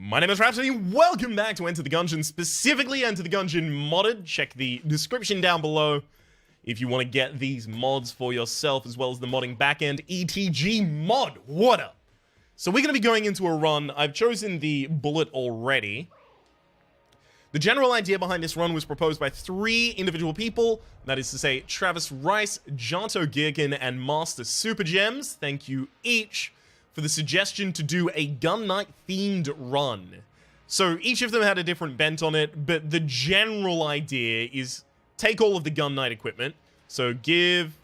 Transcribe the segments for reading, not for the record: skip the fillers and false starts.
My name is Rhapsody, welcome back to Enter the Gungeon, specifically Enter the Gungeon modded. Check the description down below if you want to get these mods for yourself, as well as the modding backend ETG mod. What up? So we're going to be going into a run. I've chosen the bullet already. The general idea behind this run was proposed by 3 individual people. That is to say, Travis Rice, Janto Gungeon, and Master Super Gems. Thank you each for the suggestion to do a Gunknight themed run. So each of them had a different bent on it, but the general idea is take all of the Gunknight equipment. So give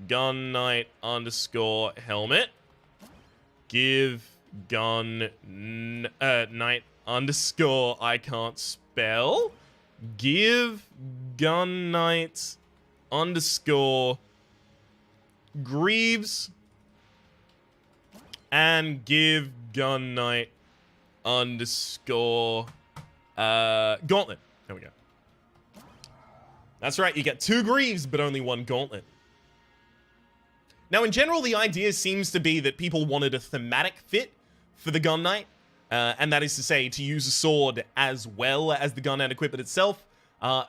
Gunknight underscore helmet. Give Gunknight underscore I can't spell. Give Gunknight underscore Greaves. And give Gunknight underscore Gauntlet. There we go. That's right, you get 2 Greaves, but only 1 Gauntlet. Now, in general, the idea seems to be that people wanted a thematic fit for the Gunknight, and that is to say, to use a sword as well as the Gunknight equipment itself.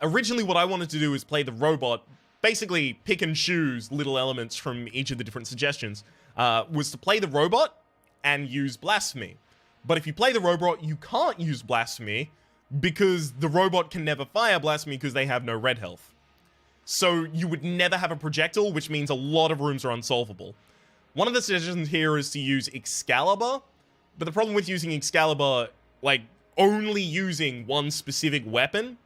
Originally, what I wanted to do is play the robot, basically pick and choose little elements from each of the different suggestions. Was to play the robot and use Blasphemy. But if you play the robot, you can't use Blasphemy because the robot can never fire Blasphemy because they have no red health. So you would never have a projectile, which means a lot of rooms are unsolvable. One of the suggestions here is to use Excalibur, but the problem with using Excalibur, like only using one specific weapon,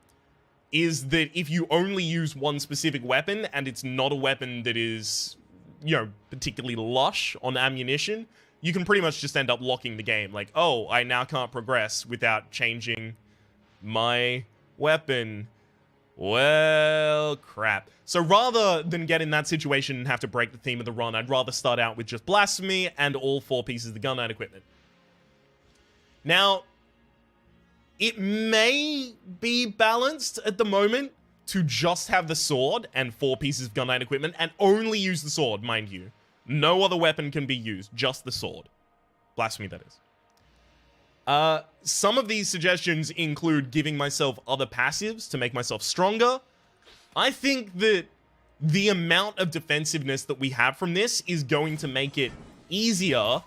is that if you only use one specific weapon and it's not a weapon that is, you know, particularly lush on ammunition, you can pretty much just end up locking the game. Like, oh, I now can't progress without changing my weapon. Well, crap. So rather than get in that situation and have to break the theme of the run, I'd rather start out with just Blasphemy and all 4 pieces of the Gunknight equipment. Now, it may be balanced at the moment to just have the sword and 4 pieces of Gunknight equipment and only use the sword, mind you. No other weapon can be used, just the sword. Blasphemy, that is. Some of these suggestions include giving myself other passives to make myself stronger. I think that the amount of defensiveness that we have from this is going to make it easier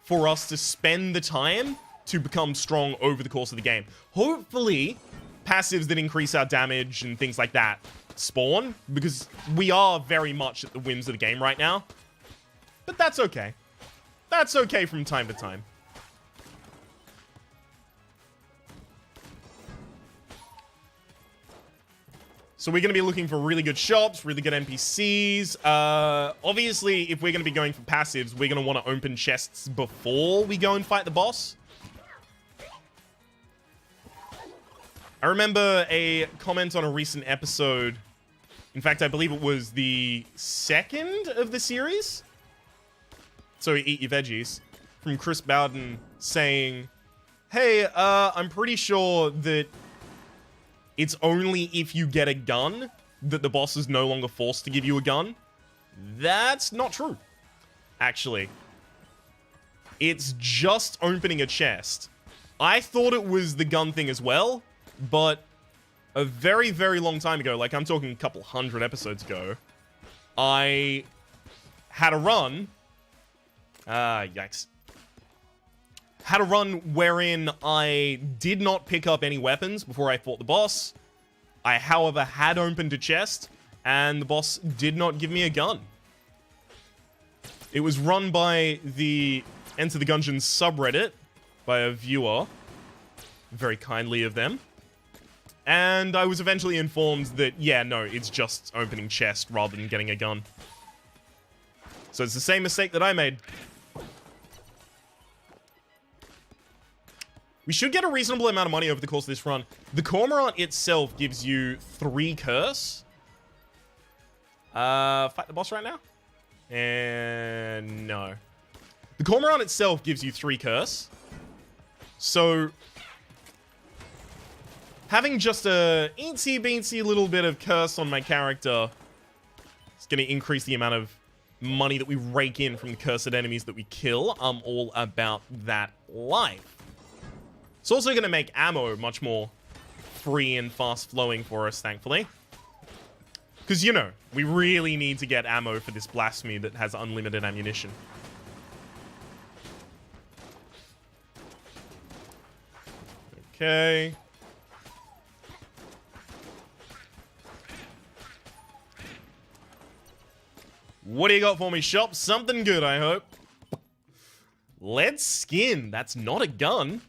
for us to spend the time to become strong over the course of the game. Hopefully, passives that increase our damage and things like that spawn, because we are very much at the whims of the game right now. But that's okay. That's okay from time to time. So we're going to be looking for really good shops, really good NPCs. Obviously, if we're going to be going for passives, we're going to want to open chests before we go and fight the boss. I remember a comment on a recent episode. In fact, I believe it was the 2nd of the series. So eat your veggies. From Chris Bowden saying, hey, I'm pretty sure that it's only if you get a gun that the boss is no longer forced to give you a gun. That's not true, actually. It's just opening a chest. I thought it was the gun thing as well, but a very, very long time ago, like I'm talking a couple hundred episodes ago, I had a run. Yikes. Had a run wherein I did not pick up any weapons before I fought the boss. I, however, had opened a chest, and the boss did not give me a gun. It was run by the Enter the Gungeon subreddit, by a viewer. Very kindly of them. And I was eventually informed that, yeah, no, it's just opening chest rather than getting a gun. So it's the same mistake that I made. We should get a reasonable amount of money over the course of this run. The Cormorant itself gives you 3 curse. Fight the boss right now? And no. The Cormorant itself gives you 3 curse. So having just a eensy-beensy little bit of curse on my character is going to increase the amount of money that we rake in from the cursed enemies that we kill. I'm all about that life. It's also going to make ammo much more free and fast-flowing for us, thankfully. Because, you know, we really need to get ammo for this blasphemy that has unlimited ammunition. Okay. What do you got for me, shop? Something good, I hope. Lead skin. That's not a gun.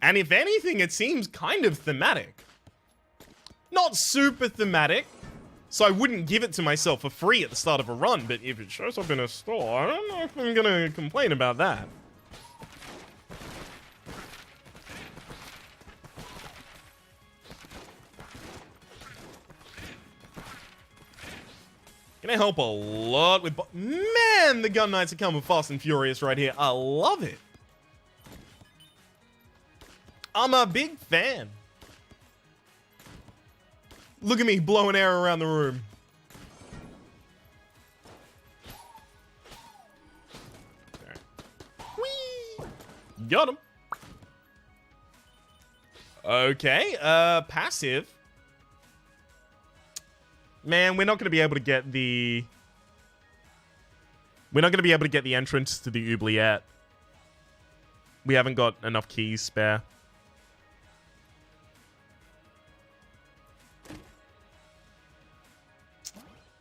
And if anything, it seems kind of thematic. Not super thematic. So I wouldn't give it to myself for free at the start of a run, but if it shows up in a store, I don't know if I'm gonna complain about that. Gonna help a lot with... Man, the Gunknights are coming fast and furious right here. I love it. I'm a big fan. Look at me blowing air around the room. Okay. Whee! Got him. Okay, passive. Man, we're not going to be able to get the... We're not going to be able to get the entrance to the oubliette. We haven't got enough keys spare.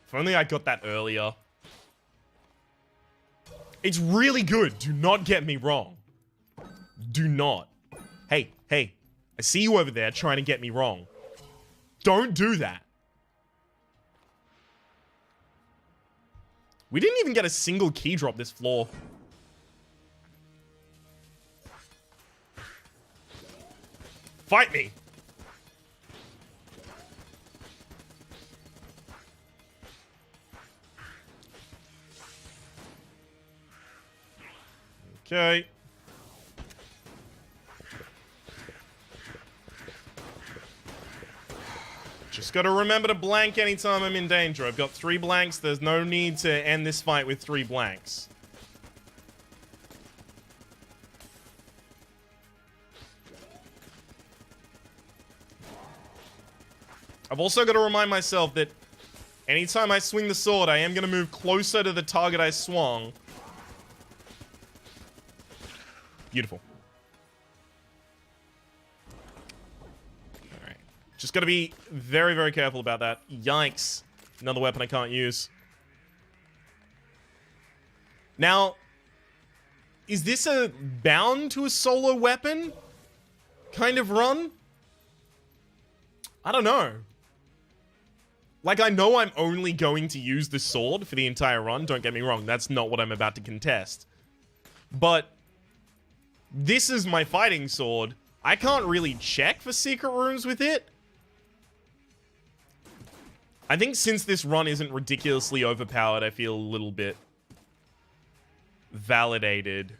If only I got that earlier. It's really good. Do not get me wrong. Do not. Hey, hey. I see you over there trying to get me wrong. Don't do that. We didn't even get a single key drop this floor. Fight me. Okay. Just gotta remember to blank anytime I'm in danger. I've got 3 blanks. There's no need to end this fight with 3 blanks. I've also got to remind myself that anytime I swing the sword, I am going to move closer to the target I swung. Beautiful. Alright. Just gotta be very, very careful about that. Yikes. Another weapon I can't use. Now, is this a bound to a solo weapon kind of run? I don't know. Like, I know I'm only going to use the sword for the entire run. Don't get me wrong. That's not what I'm about to contest. But this is my fighting sword. I can't really check for secret rooms with it. I think since this run isn't ridiculously overpowered, I feel a little bit validated.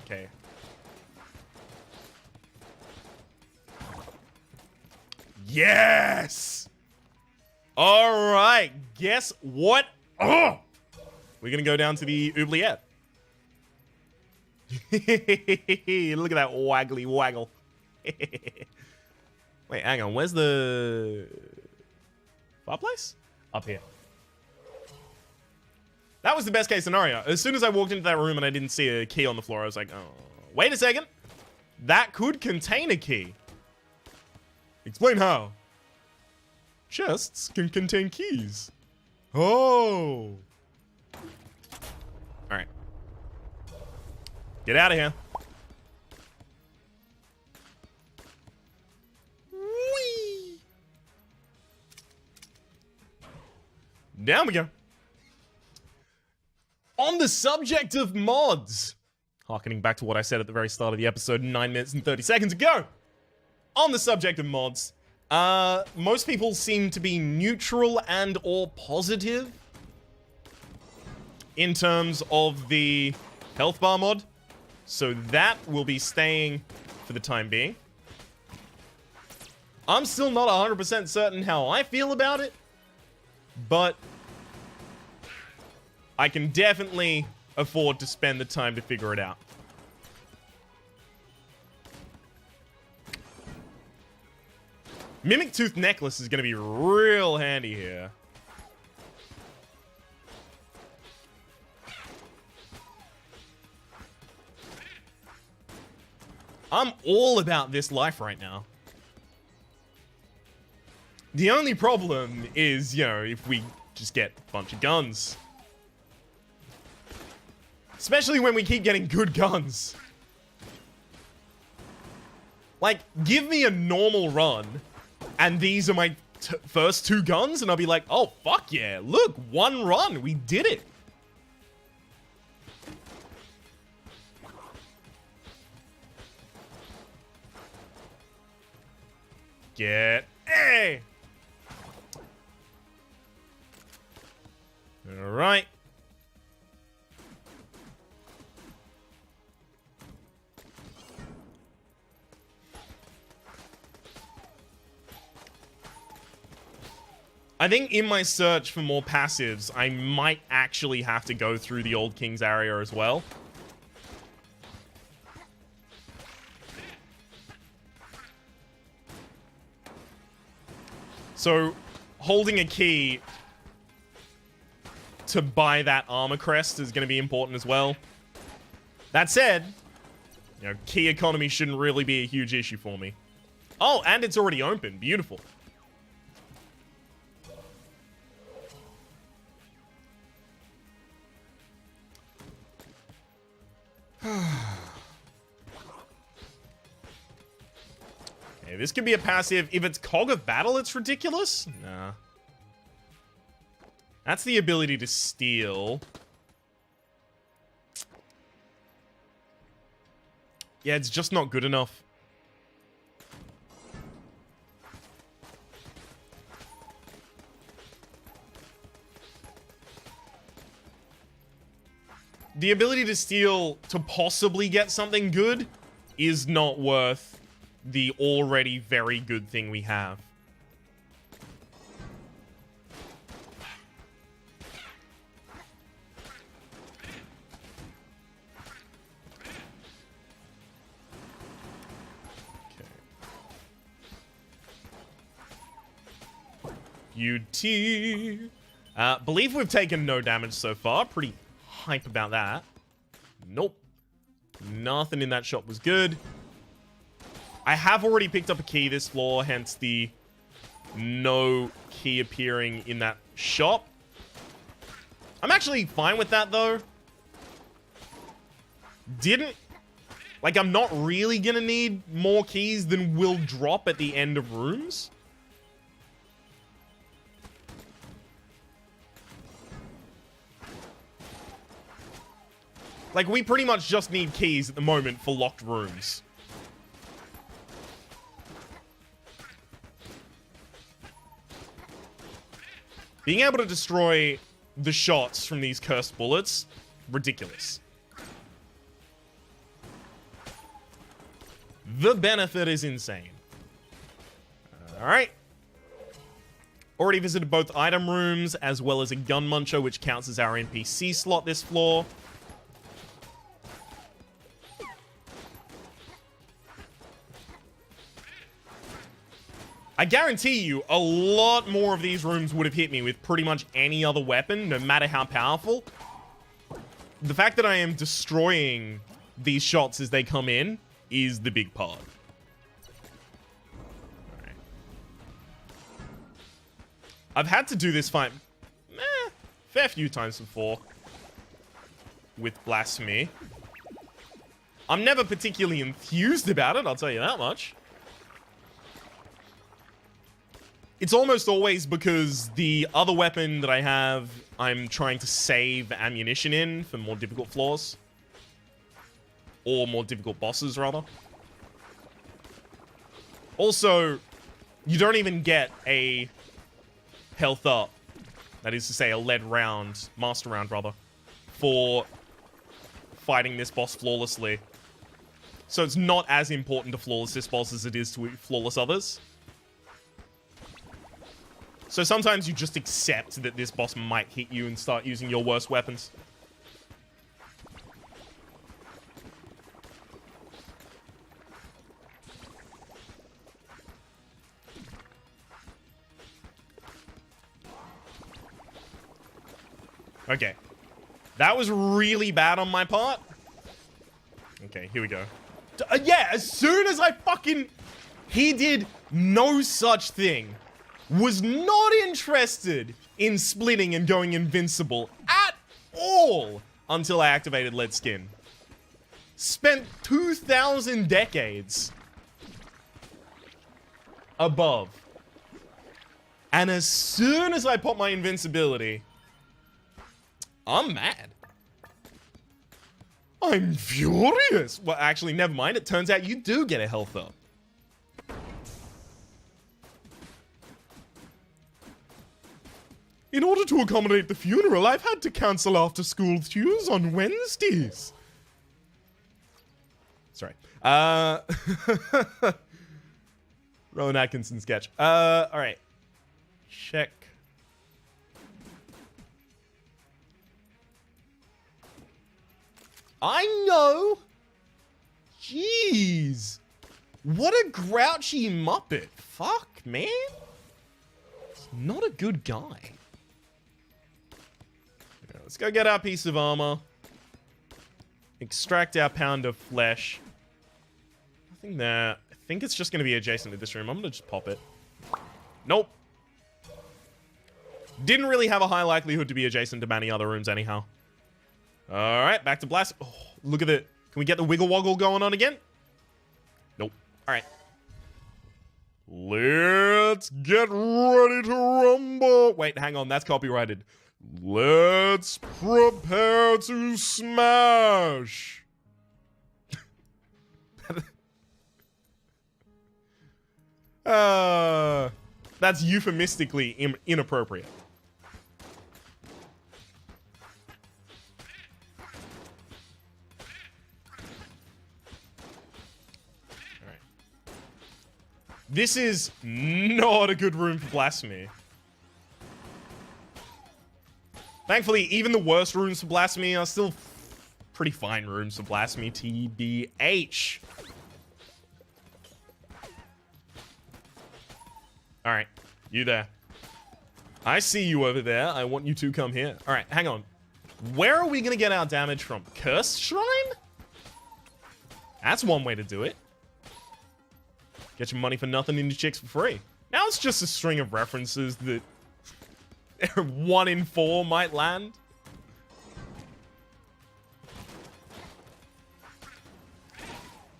Okay. Yes! Alright, guess what? Oh! We're gonna go down to the oubliette. Look at that waggly waggle. Wait, hang on. Where's the fireplace? Up here. That was the best case scenario. As soon as I walked into that room and I didn't see a key on the floor, I was like, oh, wait a second. That could contain a key. Explain how. Chests can contain keys. Oh. Alright. Get out of here. Whee! Down we go. On the subject of mods. Harkening back to what I said at the very start of the episode 9 minutes and 30 seconds ago. On the subject of mods. Most people seem to be neutral and or positive in terms of the health bar mod. So that will be staying for the time being. I'm still not 100% certain how I feel about it, but I can definitely afford to spend the time to figure it out. Mimic Tooth Necklace is going to be real handy here. I'm all about this life right now. The only problem is, you know, if we just get a bunch of guns. Especially when we keep getting good guns. Like, give me a normal run, and these are my first 2 guns, and I'll be like, oh, fuck yeah, look, 1 run, we did it. Get A. All right. I think in my search for more passives, I might actually have to go through the Old King's area as well. So, holding a key to buy that armor crest is going to be important as well. That said, you know, key economy shouldn't really be a huge issue for me. Oh, and it's already open. Beautiful. Okay, this could be a passive. If it's Cog of Battle, it's ridiculous? Nah. That's the ability to steal. Yeah, it's just not good enough. The ability to steal to possibly get something good is not worth the already very good thing we have. UT. Believe we've taken no damage so far. Pretty hype about that. Nope. Nothing in that shop was good. I have already picked up a key this floor, hence the no key appearing in that shop. I'm actually fine with that, though. Like, I'm not really gonna need more keys than will drop at the end of rooms. Like, we pretty much just need keys at the moment for locked rooms. Being able to destroy the shots from these cursed bullets, ridiculous. The benefit is insane. Alright. Already visited both item rooms, as well as a gun muncher, which counts as our NPC slot this floor. I guarantee you, a lot more of these rooms would have hit me with pretty much any other weapon, no matter how powerful. The fact that I am destroying these shots as they come in is the big part. Alright. I've had to do this fight fair few times before with Blasphemy. I'm never particularly enthused about it, I'll tell you that much. It's almost always because the other weapon that I have, I'm trying to save ammunition in for more difficult floors. Or more difficult bosses, rather. Also, you don't even get a health up. That is to say, a lead round, master round, rather, for fighting this boss flawlessly. So it's not as important to flawless this boss as it is to flawless others. So sometimes you just accept that this boss might hit you and start using your worst weapons. Okay. That was really bad on my part. Okay, here we go. Yeah, as soon as I fucking... He did no such thing. Was not interested in splitting and going invincible at all until I activated Lead Skin. Spent 2,000 decades above. And as soon as I pop my invincibility, I'm mad. I'm furious. Well, actually, never mind. It turns out you do get a health up. In order to accommodate the funeral, I've had to cancel after-school tunes on Wednesdays. Sorry. Rowan Atkinson sketch. Alright. Check. I know! Jeez. What a grouchy muppet. Fuck, man. He's not a good guy. Okay, let's go get our piece of armor. Extract our pound of flesh. Nothing there. I think it's just going to be adjacent to this room. I'm going to just pop it. Nope. Didn't really have a high likelihood to be adjacent to many other rooms anyhow. Alright, back to blast. Oh, look at it. Can we get the wiggle woggle going on again? Nope. Alright. Let's get ready to rumble. Wait, hang on. That's copyrighted. Let's prepare to smash. That's euphemistically inappropriate. This is not a good room for blasphemy. Thankfully, even the worst rooms for blasphemy are still pretty fine rooms for blasphemy, TBH. Alright, you there. I see you over there. I want you to come here. Alright, hang on. Where are we gonna get our damage from? Cursed Shrine? That's one way to do it. Get your money for nothing into chicks for free. Now it's just a string of references that 1 in 4 might land.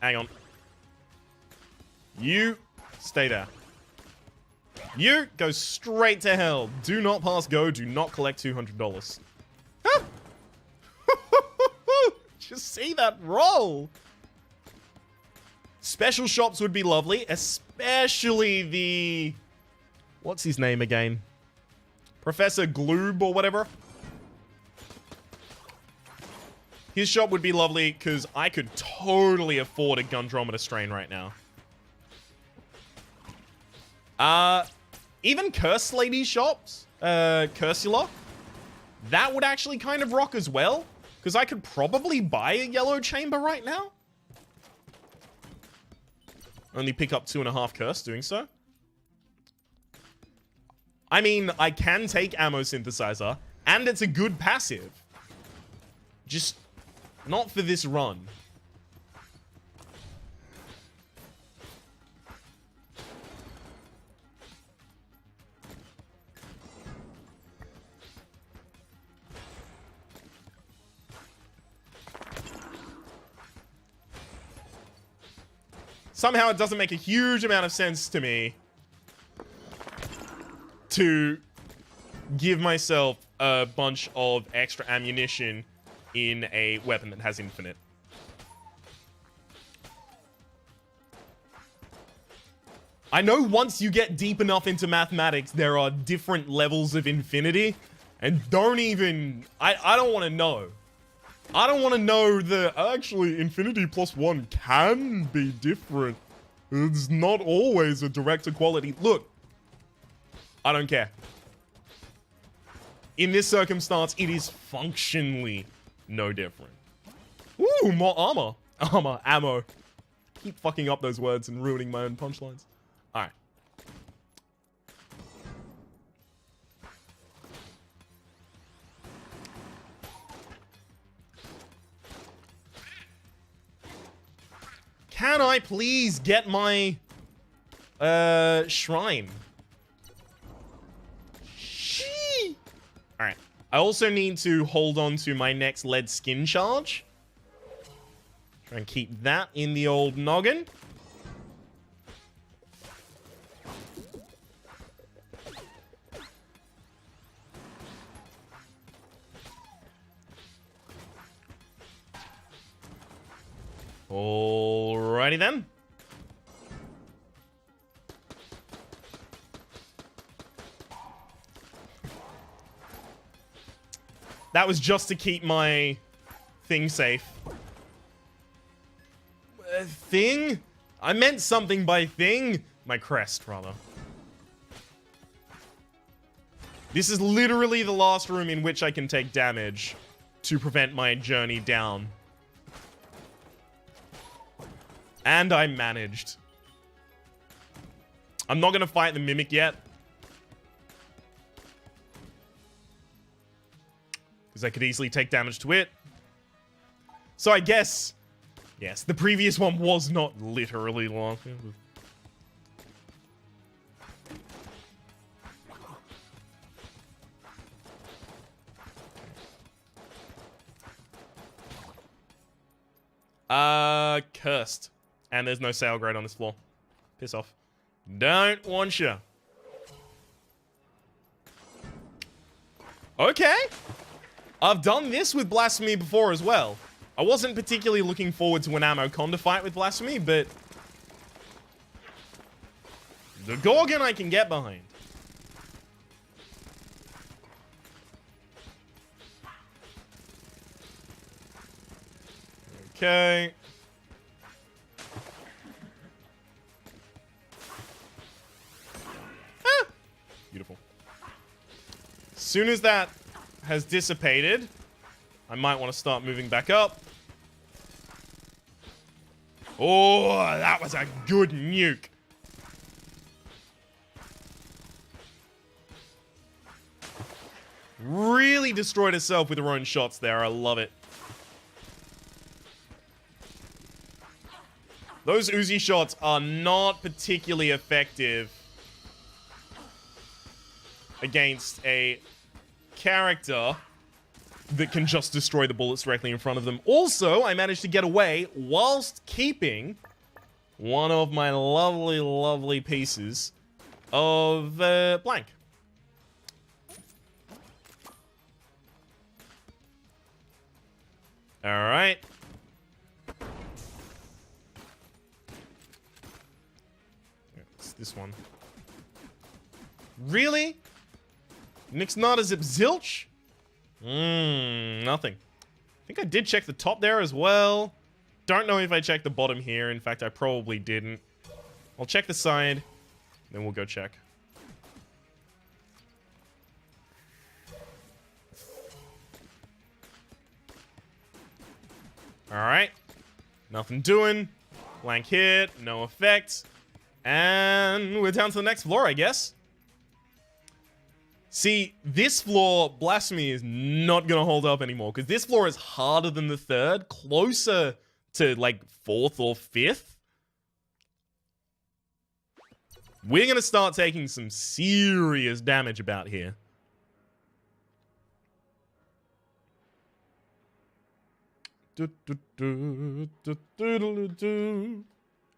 Hang on. You stay there. You go straight to hell. Do not pass go. Do not collect $200. Huh? Just see that roll. Special shops would be lovely, especially the... What's his name again? Professor Gloob or whatever. His shop would be lovely because I could totally afford a Gundrometer strain right now. Even Curse Lady shops, Cursula, that would actually kind of rock as well because I could probably buy a yellow chamber right now. Only pick up 2.5 curse doing so. I mean, I can take ammo synthesizer, and it's a good passive. Just not for this run. Somehow it doesn't make a huge amount of sense to me to give myself a bunch of extra ammunition in a weapon that has infinite. I know once you get deep enough into mathematics, there are different levels of infinity, and don't even... I don't want to know. I don't want to know that actually infinity plus 1 can be different. It's not always a direct equality. Look, I don't care. In this circumstance, it is functionally no different. Ooh, more armor. Ammo. Keep fucking up those words and ruining my own punchlines. Alright. Can I please get my shrine? Shee. All right. I also need to hold on to my next lead skin charge. Try and keep that in the old noggin. Alrighty then. That was just to keep my thing safe. Thing? I meant something by thing. My crest, rather. This is literally the last room in which I can take damage to prevent my journey down. And I managed. I'm not going to fight the Mimic yet. Because I could easily take damage to it. So I guess, yes, the previous one was not literally long. Cursed. And there's no sale grade on this floor. Piss off. Don't want you. Okay. I've done this with Blasphemy before as well. I wasn't particularly looking forward to an Ammo Conda fight with Blasphemy, but the Gorgon I can get behind. Okay. Ah! Beautiful. As soon as that has dissipated, I might want to start moving back up. Oh, that was a good nuke. Really destroyed herself with her own shots there. I love it. Those Uzi shots are not particularly effective against a character that can just destroy the bullets directly in front of them. Also, I managed to get away whilst keeping one of my lovely, lovely pieces of blank. All right. It's this one. Really? Nick's not a zip zilch? Nothing. I think I did check the top there as well. Don't know if I checked the bottom here. In fact, I probably didn't. I'll check the side, then we'll go check. Alright. Nothing doing. Blank hit, no effect. And we're down to the next floor, I guess. See, this floor, Blasphemy, is not going to hold up anymore, because this floor is harder than the third, closer to, like, 4th or 5th. We're going to start taking some serious damage about here.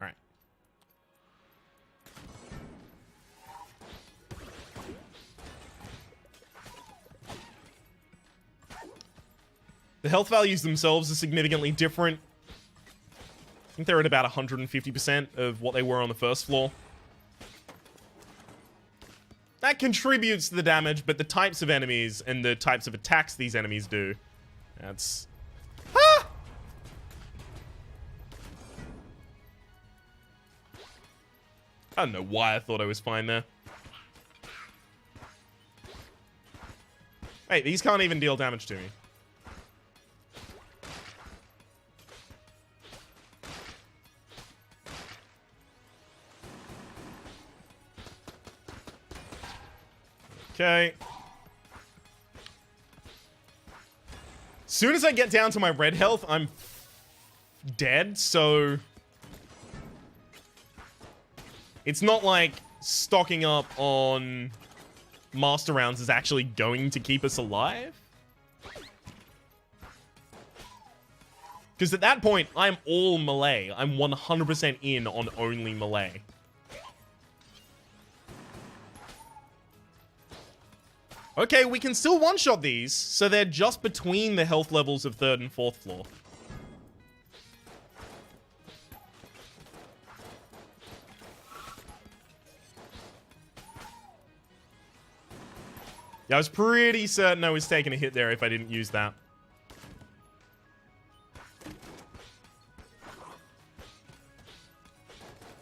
Alright. The health values themselves are significantly different. I think they're at about 150% of what they were on the first floor. That contributes to the damage, but the types of enemies and the types of attacks these enemies do, that's... Ah! I don't know why I thought I was fine there. Hey, these can't even deal damage to me. Okay. Soon as I get down to my red health, I'm dead, so It's not like stocking up on master rounds is actually going to keep us alive. Because at that point, I'm all melee. I'm 100% in on only melee. Okay, we can still one-shot these, so they're just between the health levels of 3rd and 4th floor. Yeah, I was pretty certain I was taking a hit there if I didn't use that.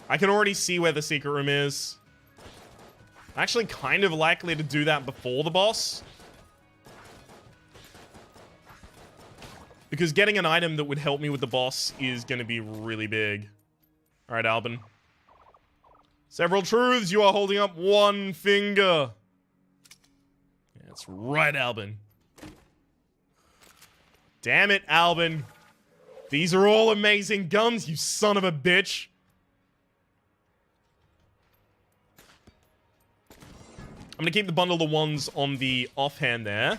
I can already see where the secret room is. Actually kind of likely to do that before the boss. Because getting an item that would help me with the boss is going to be really big. Alright, Albin. Several truths, you are holding up one finger. That's right, Albin. Damn it, Albin. These are all amazing guns, you son of a bitch. I'm gonna keep the bundle of ones on the offhand there.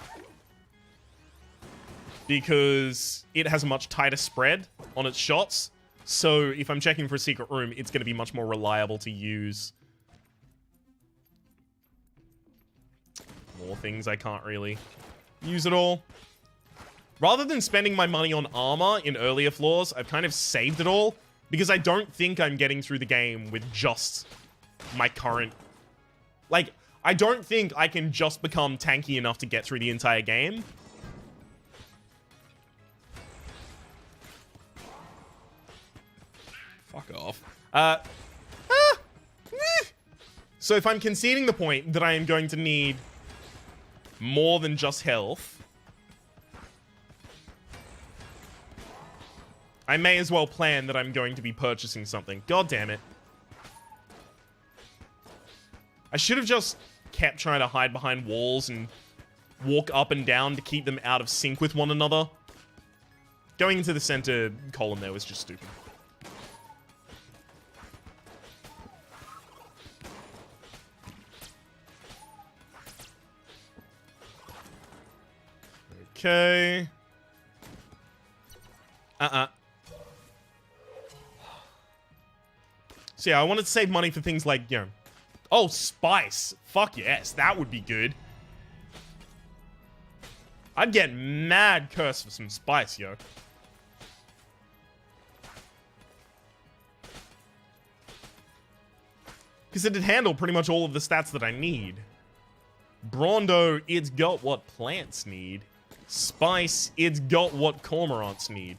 Because it has a much tighter spread on its shots. So if I'm checking for a secret room, it's gonna be much more reliable to use. More things I can't really use at all. Rather than spending my money on armor in earlier floors, I've kind of saved it all. Because I don't think I'm getting through the game with just my current... Like... I don't think I can just become tanky enough to get through the entire game. Fuck off. So if I'm conceding the point that I am going to need more than just health, I may as well plan that I'm going to be purchasing something. God damn it. I should have just kept trying to hide behind walls and walk up and down to keep them out of sync with one another. Going into the center column there was just stupid. Okay. So yeah, I wanted to save money for things like, you know... Oh, spice. Fuck yes, that would be good. I'd get mad cursed for some spice, yo. Because it'd handle pretty much all of the stats that I need. Brondo, it's got what plants need. Spice, it's got what cormorants need.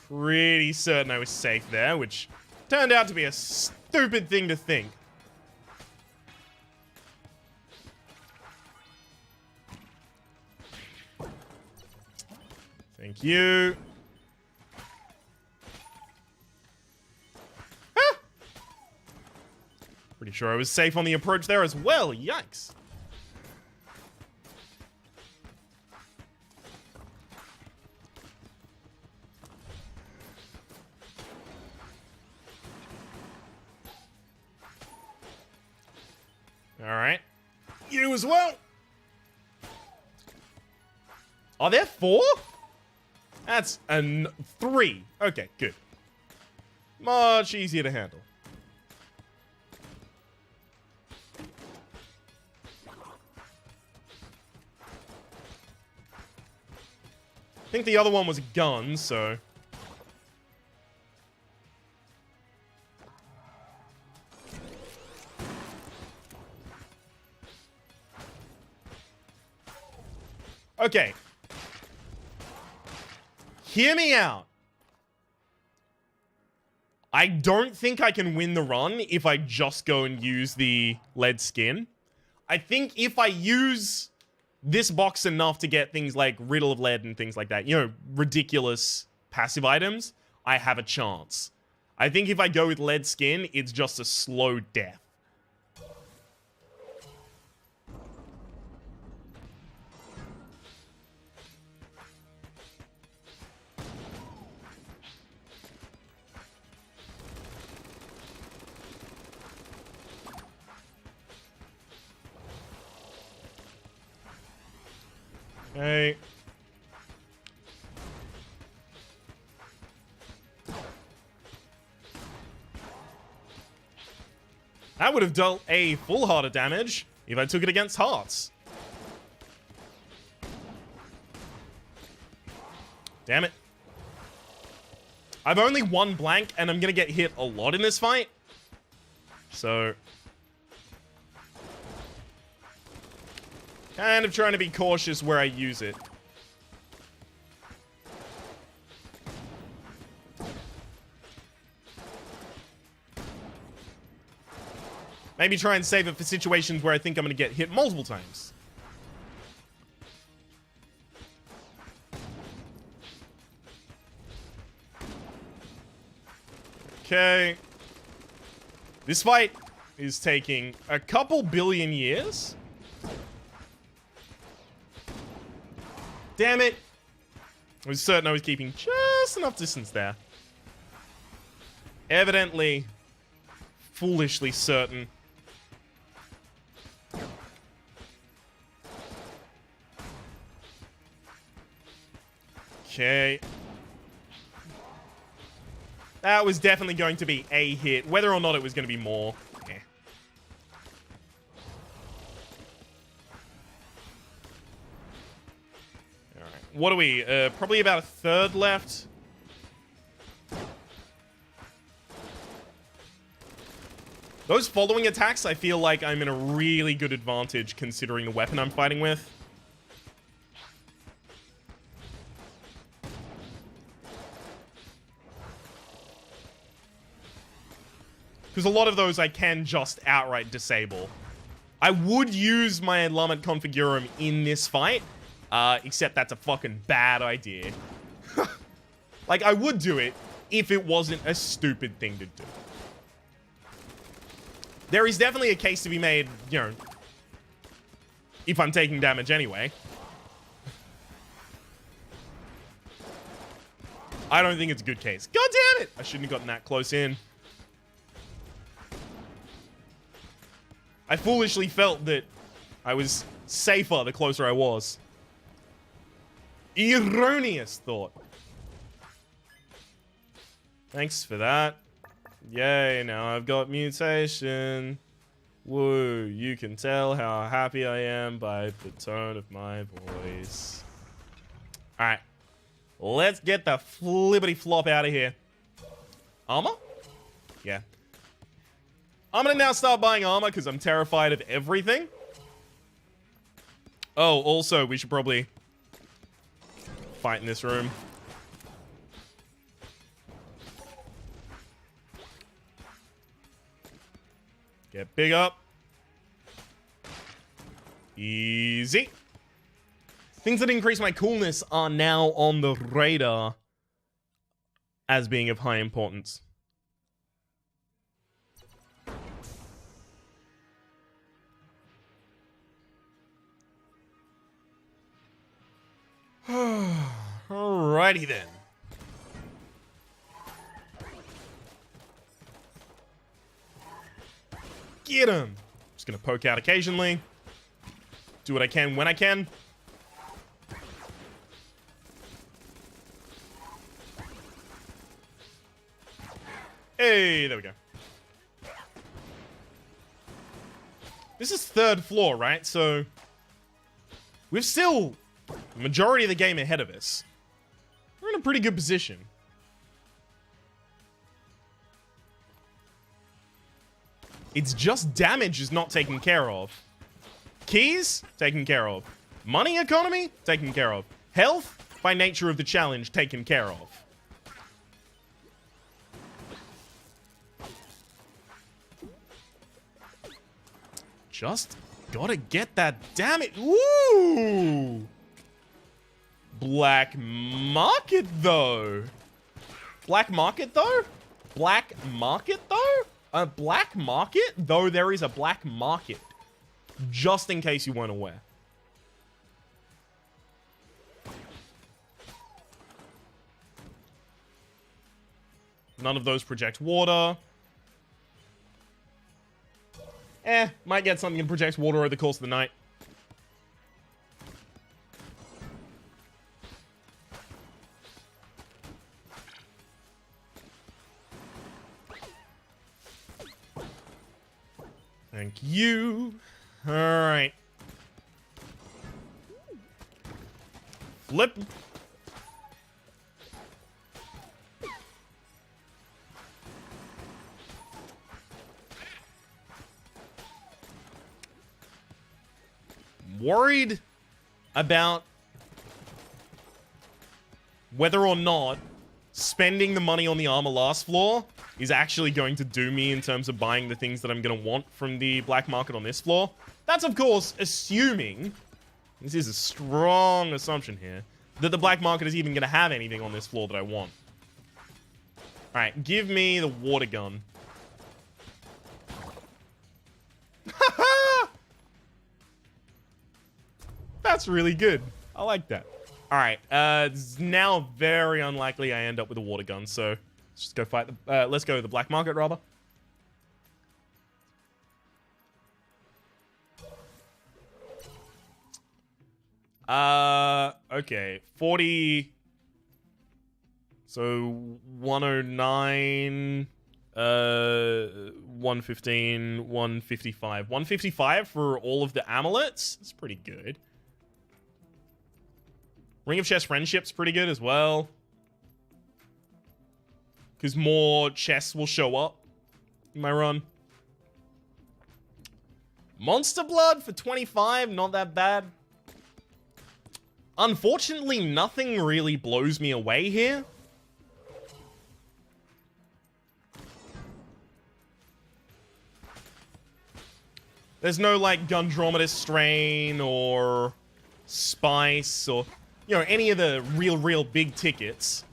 Pretty certain I was safe there, which turned out to be a stupid thing to think. Thank you. Ah! Pretty sure I was safe on the approach there as well. Yikes. Alright. You as well. Are there 4? That's 3. Okay, good. Much easier to handle. I think the other one was a gun, so... Okay. Hear me out. I don't think I can win the run if I just go and use the lead skin. I think if I use this box enough to get things like Riddle of Lead and things like that, you know, ridiculous passive items, I have a chance. I think if I go with lead skin, it's just a slow death. Okay. That would have dealt a full heart of damage if I took it against hearts. Damn it. I've only one blank, and I'm gonna get hit a lot in this fight. So... kind of trying to be cautious where I use it. Maybe try and save it for situations where I think I'm gonna get hit multiple times. Okay. This fight is taking a couple billion years. Damn it. I was certain I was keeping just enough distance there. Evidently, foolishly certain. Okay. That was definitely going to be a hit. Whether or not it was going to be more. Eh. Alright. What are we? Probably about a third left. Those following attacks, I feel like I'm in a really good advantage considering the weapon I'm fighting with. Because a lot of those I can just outright disable. I would use my Lamet Configurum in this fight, except that's a fucking bad idea. Like, I would do it if it wasn't a stupid thing to do. There is definitely a case to be made, you know, if I'm taking damage anyway. I don't think it's a good case. God damn it! I shouldn't have gotten that close in. I foolishly felt that I was safer the closer I was. Erroneous thought. Thanks for that. Yay, now I've got mutation. Woo, you can tell how happy I am by the tone of my voice. Alright. Let's get the flippity flop out of here. Armor? Yeah. I'm gonna now start buying armor because I'm terrified of everything. Oh, also, we should probably fight in this room. Get big up. Easy. Things that increase my coolness are now on the radar as being of high importance. Alrighty then. Get him! Just gonna poke out occasionally. Do what I can when I can. Hey, there we go. This is third floor, right? So we've still the majority of the game ahead of us. We're in a pretty good position. It's just damage is not taken care of. Keys, taken care of. Money economy, taken care of. Health, by nature of the challenge, taken care of. Just gotta get that, damn it. Woo! Black market, though. Black market, though? Black market, though? A black market? Though there is a black market. Just in case you weren't aware. None of those project water. Might get something that projects water over the course of the night. Thank you. Alright. Flip. Worried about whether or not spending the money on the armor last floor is actually going to do me in terms of buying the things that I'm going to want from the black market on this floor. That's, of course, assuming, this is a strong assumption here, that the black market is even going to have anything on this floor that I want. Alright, give me the water gun. That's really good. I like that. Alright, it's now very unlikely I end up with a water gun, so let's just go fight the, let's go to the black market, rather. Okay, 40, so 109, 115, 155. 155 for all of the amulets? That's pretty good. Ring of Chess Friendship's pretty good as well. Because more chests will show up in my run. Monster Blood for 25, not that bad. Unfortunately, nothing really blows me away here. There's no, like, Gundrometer Strain or Spice or, you know, any of the real big tickets.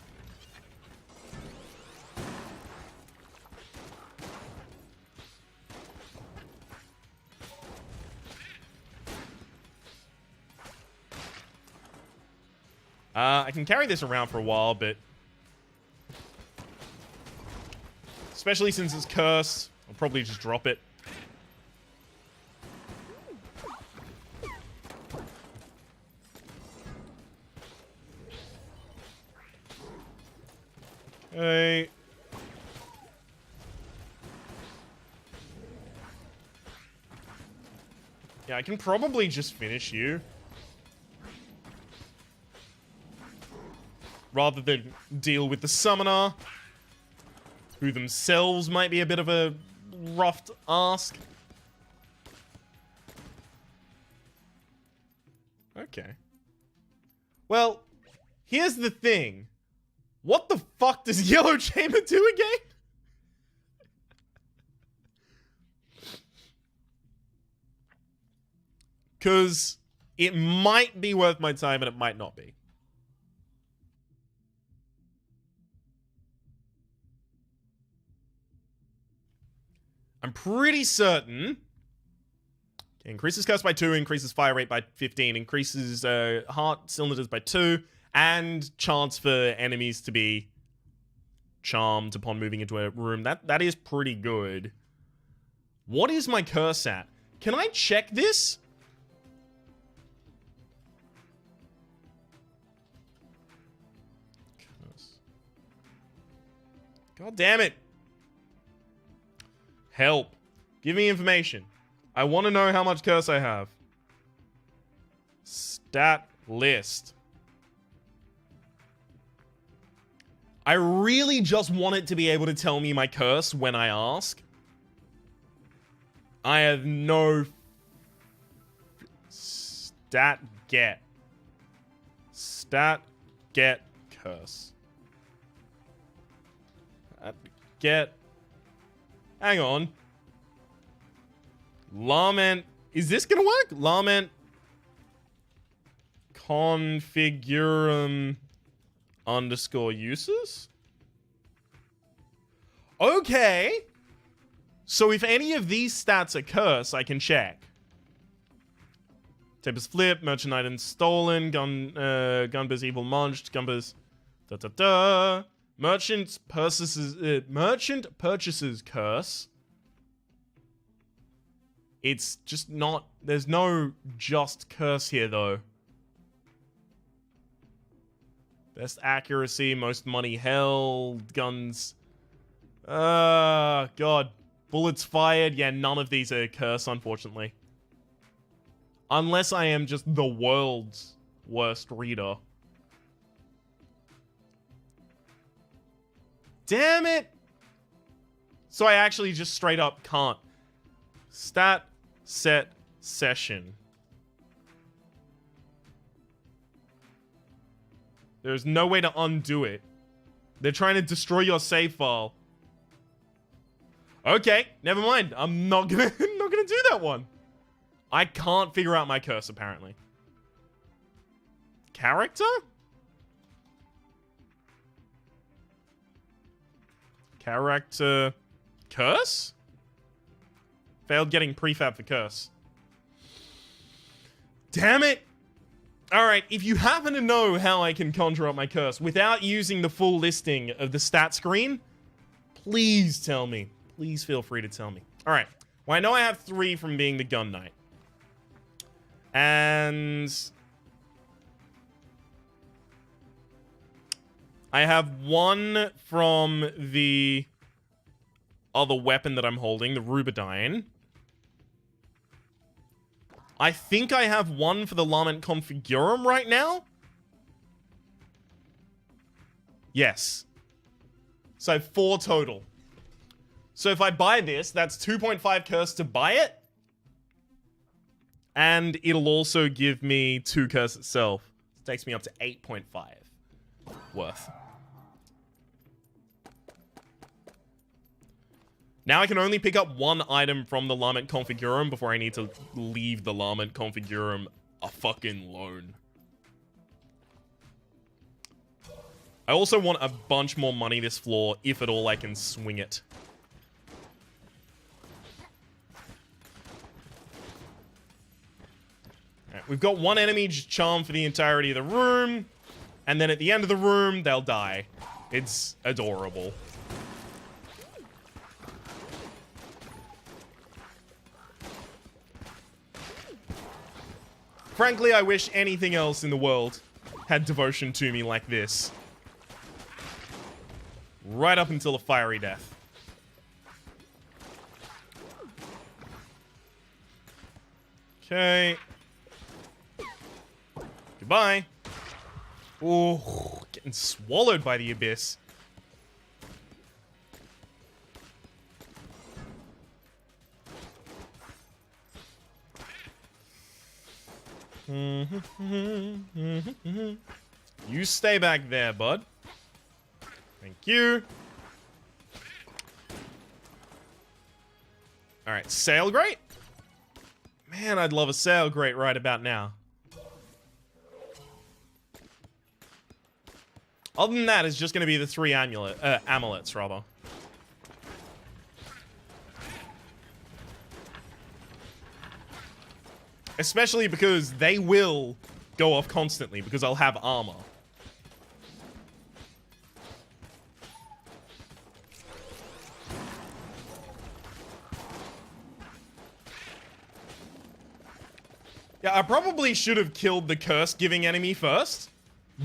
I can carry this around for a while, but especially since it's cursed, I'll probably just drop it. Okay. Yeah, I can probably just finish you. Rather than deal with the summoner, who themselves might be a bit of a rough ask. Okay. Well, here's the thing. What the fuck does Yellow Chamber do again? Because it might be worth my time and it might not be. I'm pretty certain. Okay, increases curse by 2, increases fire rate by 15, increases heart cylinders by 2, and chance for enemies to be charmed upon moving into a room. That is pretty good. What is my curse at? Can I check this? Curse. God damn it. Help. Give me information. I want to know how much curse I have. Stat list. I really just want it to be able to tell me my curse when I ask. I have no... Stat get. Stat get curse. Get... Hang on. Lament. Is this gonna work? Lament. Configurum underscore uses? Okay. So if any of these stats are curse, I can check. Tempest Flip, Merchant Item Stolen, Gunber's Evil Munched, Gunber's... Da-da-da. Merchant purchases curse. It's just not... There's no just curse here, though. Best accuracy, most money held, guns... God. Bullets fired. Yeah, none of these are curse, unfortunately. Unless I am just the world's worst reader. Damn it! So I actually just straight up can't. Stat, set, session. There's no way to undo it. They're trying to destroy your save file. Okay, never mind. I'm not gonna do that one. I can't figure out my curse, apparently. Character? Character... Curse? Failed getting prefab for curse. Damn it! Alright, if you happen to know how I can conjure up my curse without using the full listing of the stat screen, please tell me. Please feel free to tell me. Alright, well I know I have 3 from being the Gunknight. And... I have 1 from the other weapon that I'm holding, the Rubidyne. I think I have 1 for the Lament Configurum right now. Yes. So I have 4 total. So if I buy this, that's 2.5 curse to buy it. And it'll also give me 2 curse itself. It takes me up to 8.5 worth. Now I can only pick up 1 item from the Lament Configurum before I need to leave the Lament Configurum a fucking loan. I also want a bunch more money this floor, if at all I can swing it. Alright, we've got 1 enemy charm for the entirety of the room, and then at the end of the room, they'll die. It's adorable. Frankly, I wish anything else in the world had devotion to me like this. Right up until a fiery death. Okay. Goodbye. Oh, getting swallowed by the abyss. You stay back there, bud. Thank you. Alright, sail grate? Man, I'd love a sail grate right about now. Other than that, it's just going to be the 3 amulets, rather. Especially because they will go off constantly, because I'll have armor. Yeah, I probably should have killed the curse-giving enemy first,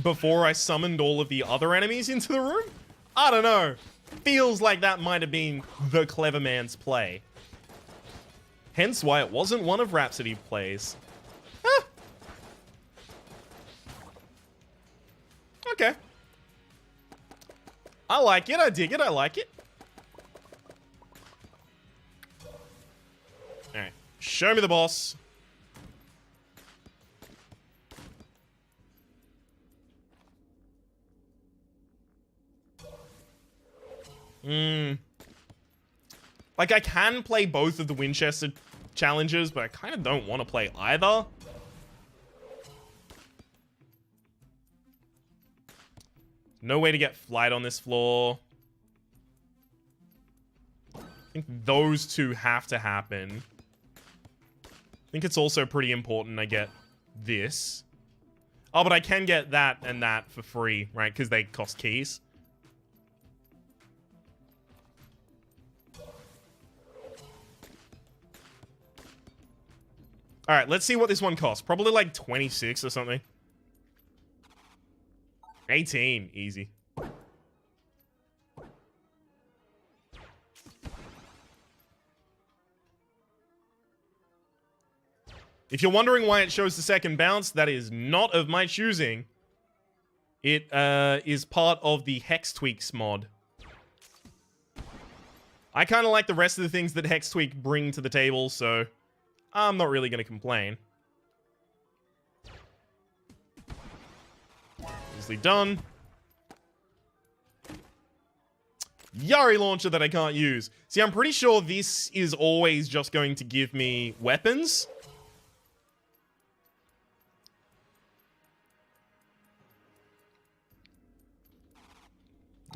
before I summoned all of the other enemies into the room. I don't know. Feels like that might have been the clever man's play. Hence why it wasn't one of Rhapsody plays. Huh. Okay. I like it, I dig it, I like it. Alright, show me the boss. Like, I can play both of the Winchester challenges, but I kind of don't want to play either. No way to get flight on this floor. I think those 2 have to happen. I think it's also pretty important I get this. Oh, but I can get that and that for free, right? Because they cost keys. Alright, let's see what this one costs. Probably like 26 or something. 18. Easy. If you're wondering why it shows the second bounce, that is not of my choosing. It is part of the Hex Tweaks mod. I kind of like the rest of the things that Hex Tweak bring to the table, so I'm not really going to complain. Easily done. Yari launcher that I can't use. See, I'm pretty sure this is always just going to give me weapons.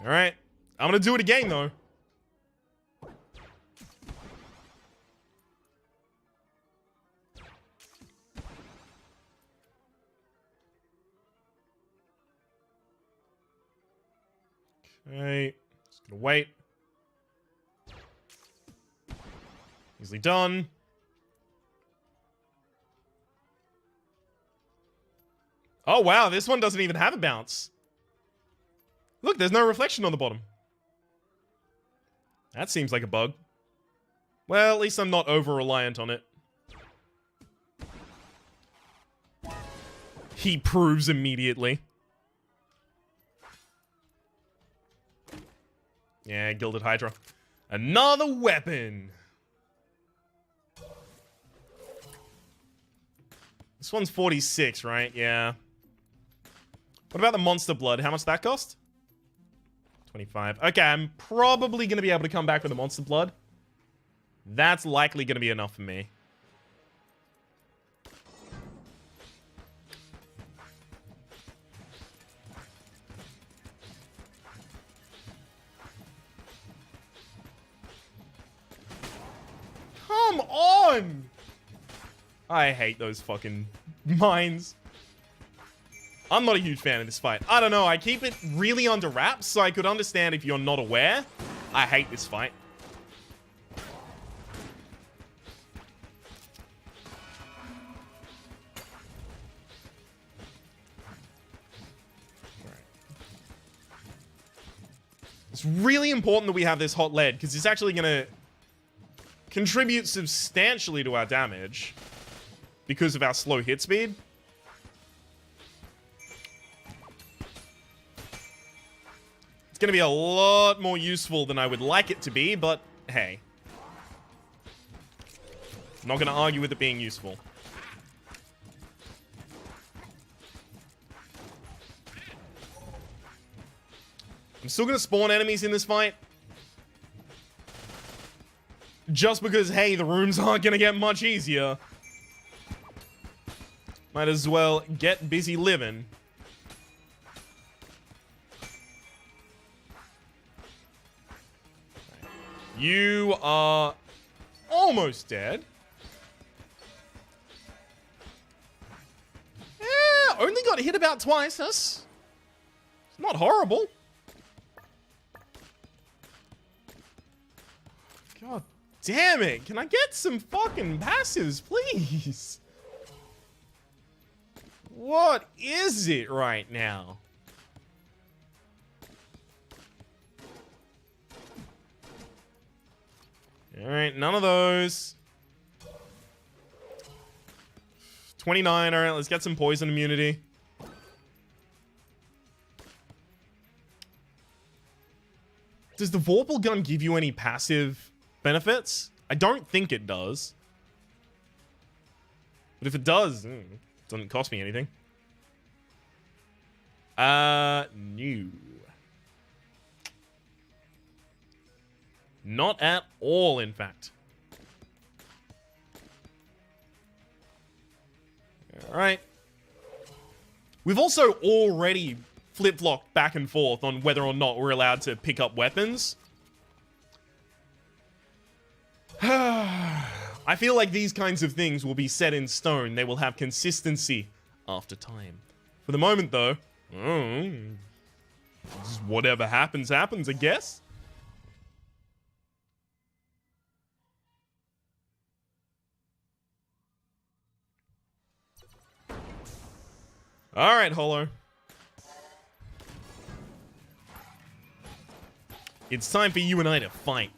Alright. I'm gonna do it again, though. Okay. Just gonna wait. Easily done. Oh, wow. This one doesn't even have a bounce. Look, there's no reflection on the bottom. That seems like a bug. Well, at least I'm not over-reliant on it. He proves immediately. Yeah, Gilded Hydra. Another weapon! This one's 46, right? Yeah. What about the Monster Blood? How much that cost? 25. Okay, I'm probably going to be able to come back with the Monster Blood. That's likely going to be enough for me. Come on! I hate those fucking mines. I'm not a huge fan of this fight. I don't know, I keep it really under wraps, so I could understand if you're not aware. I hate this fight. It's really important that we have this hot lead, because it's actually going to contribute substantially to our damage because of our slow hit speed. It's going to be a lot more useful than I would like it to be, but hey. I'm not going to argue with it being useful. I'm still going to spawn enemies in this fight. Just because, hey, the rooms aren't going to get much easier. Might as well get busy living. You are almost dead. Yeah, only got hit about twice. That's not horrible. God damn it. Can I get some fucking passives, please? What is it right now? Alright, none of those. 29, alright, let's get some poison immunity. Does the Vorpal gun give you any passive benefits? I don't think it does. But if it does, it doesn't cost me anything. No. Not at all, in fact. Alright. We've also already flip-flopped back and forth on whether or not we're allowed to pick up weapons. I feel like these kinds of things will be set in stone. They will have consistency after time. For the moment, though, just whatever happens, happens, I guess. Alright, Hollow. It's time for you and I to fight.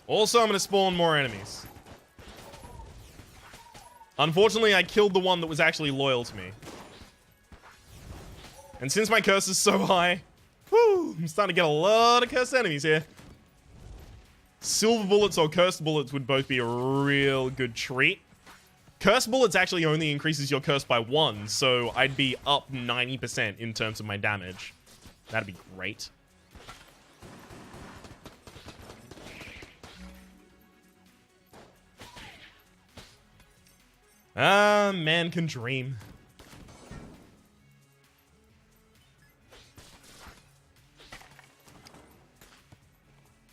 Also, I'm going to spawn more enemies. Unfortunately, I killed the one that was actually loyal to me. And since my curse is so high, whoo, I'm starting to get a lot of cursed enemies here. Silver bullets or cursed bullets would both be a real good treat. Cursed bullets actually only increases your curse by 1, so I'd be up 90% in terms of my damage. That'd be great. Ah, man can dream.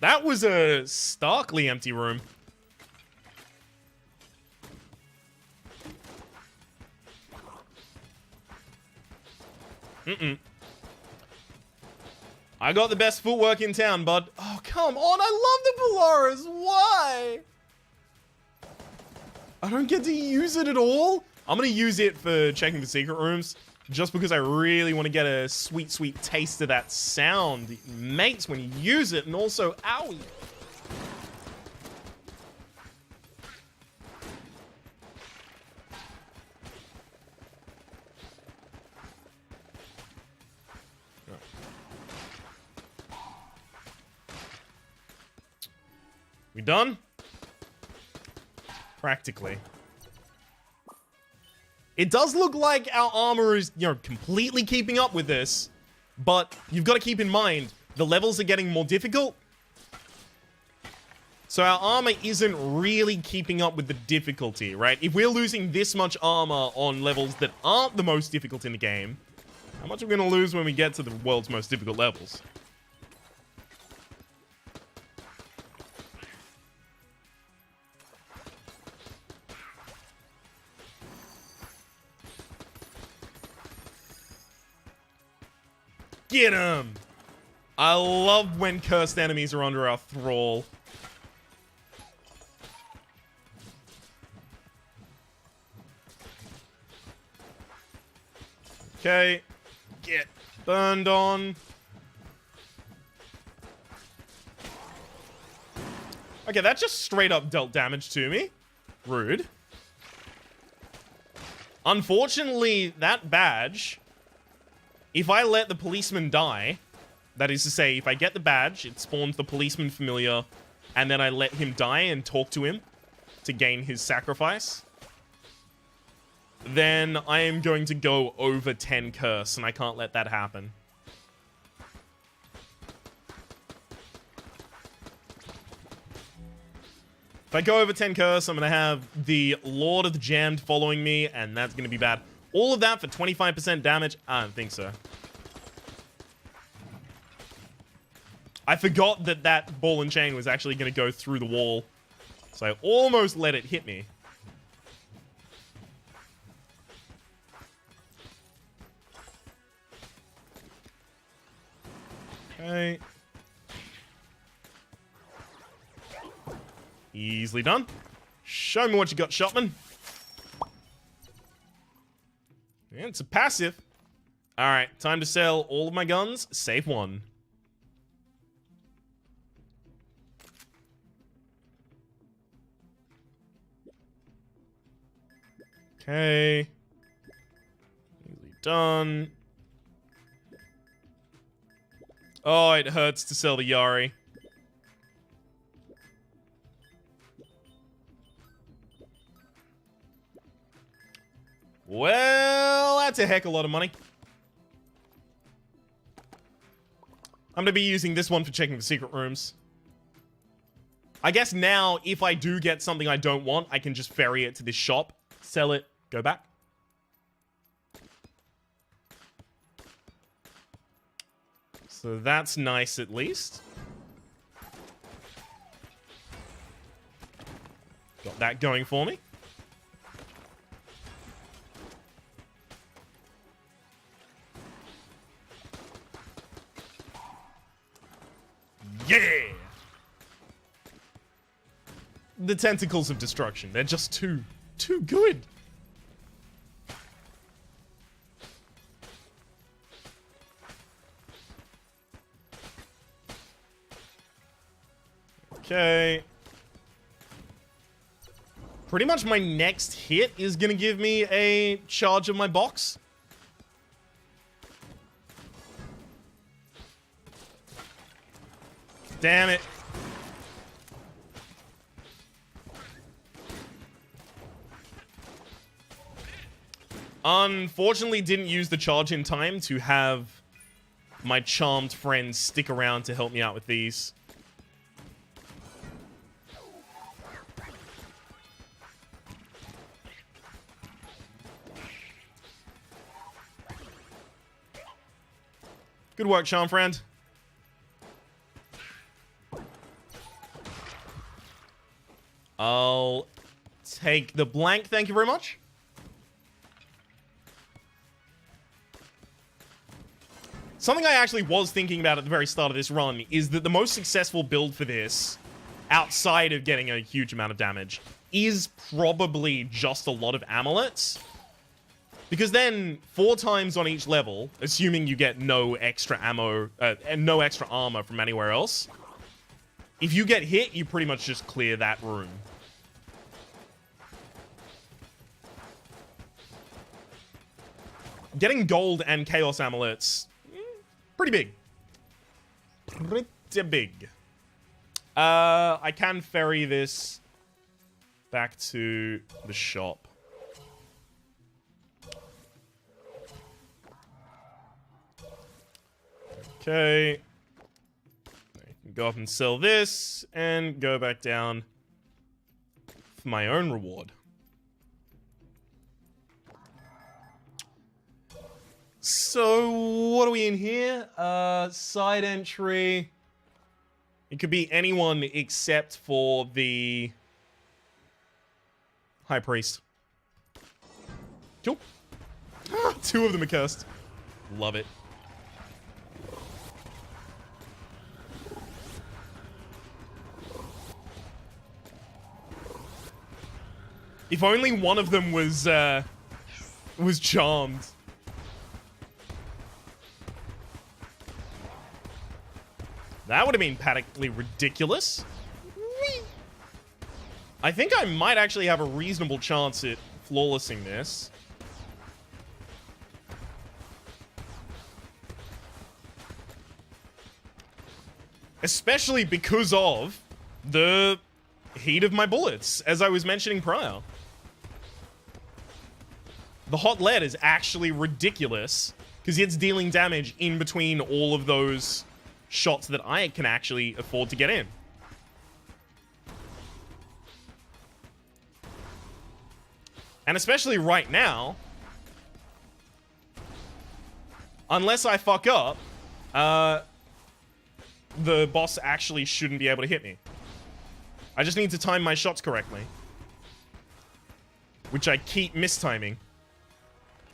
That was a starkly empty room. I got the best footwork in town, bud. Oh, come on. I love the Polaris. Why? I don't get to use it at all. I'm going to use it for checking the secret rooms just because I really want to get a sweet, sweet taste of that sound it makes when you use it, and also, owie. We done? Practically. It does look like our armor is, completely keeping up with this, but you've got to keep in mind, the levels are getting more difficult. So our armor isn't really keeping up with the difficulty, right? If we're losing this much armor on levels that aren't the most difficult in the game, how much are we going to lose when we get to the world's most difficult levels? Get him! I love when cursed enemies are under our thrall. Okay. Get burned on. Okay, that just straight up dealt damage to me. Rude. Unfortunately, that badge... If I let the policeman die, that is to say, if I get the badge, it spawns the policeman familiar, and then I let him die and talk to him to gain his sacrifice, then I am going to go over 10 curse, and I can't let that happen. If I go over 10 curse, I'm going to have the Lord of the Jammed following me, and that's going to be bad. All of that for 25% damage? I don't think so. I forgot that that ball and chain was actually going to go through the wall. So I almost let it hit me. Okay. Easily done. Show me what you got, Shotman. Yeah, it's a passive. Alright, time to sell all of my guns, save one. Okay. Easily done. Oh, it hurts to sell the Yari. Well, that's a heck of a lot of money. I'm going to be using this one for checking the secret rooms. I guess now, if I do get something I don't want, I can just ferry it to this shop, sell it, go back. So that's nice at least. Got that going for me. Yeah! The tentacles of destruction. They're just too good. Okay. Pretty much my next hit is going to give me a charge of my box. Damn it. Unfortunately, didn't use the charge in time to have my charmed friends stick around to help me out with these. Good work, charm friend. I'll take the blank, thank you very much. Something I actually was thinking about at the very start of this run is that the most successful build for this, outside of getting a huge amount of damage, is probably just a lot of amulets. Because then, 4 times on each level, assuming you get no extra ammo, and no extra armor from anywhere else, if you get hit, you pretty much just clear that room. Getting gold and chaos amulets, pretty big. Pretty big. I can ferry this back to the shop. Okay. I can go up and sell this and go back down for my own reward. So, what are we in here? Side entry. It could be anyone except for the High Priest. Cool. 2 of them are cursed. Love it. If only one of them was charmed. That would have been panically ridiculous. I think I might actually have a reasonable chance at flawlessing this. Especially because of the heat of my bullets, as I was mentioning prior. The hot lead is actually ridiculous because it's dealing damage in between all of those shots that I can actually afford to get in. And especially right now, unless I fuck up, the boss actually shouldn't be able to hit me. I just need to time my shots correctly, which I keep mistiming.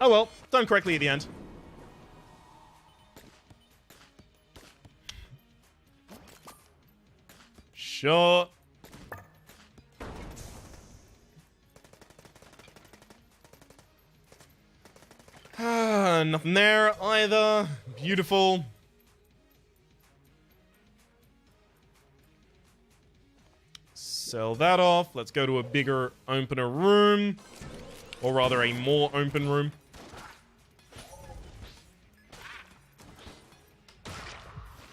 Oh well, done correctly at the end. Sure. Nothing there either. Beautiful. Sell that off. Let's go to a bigger, opener room. Or rather, a more open room.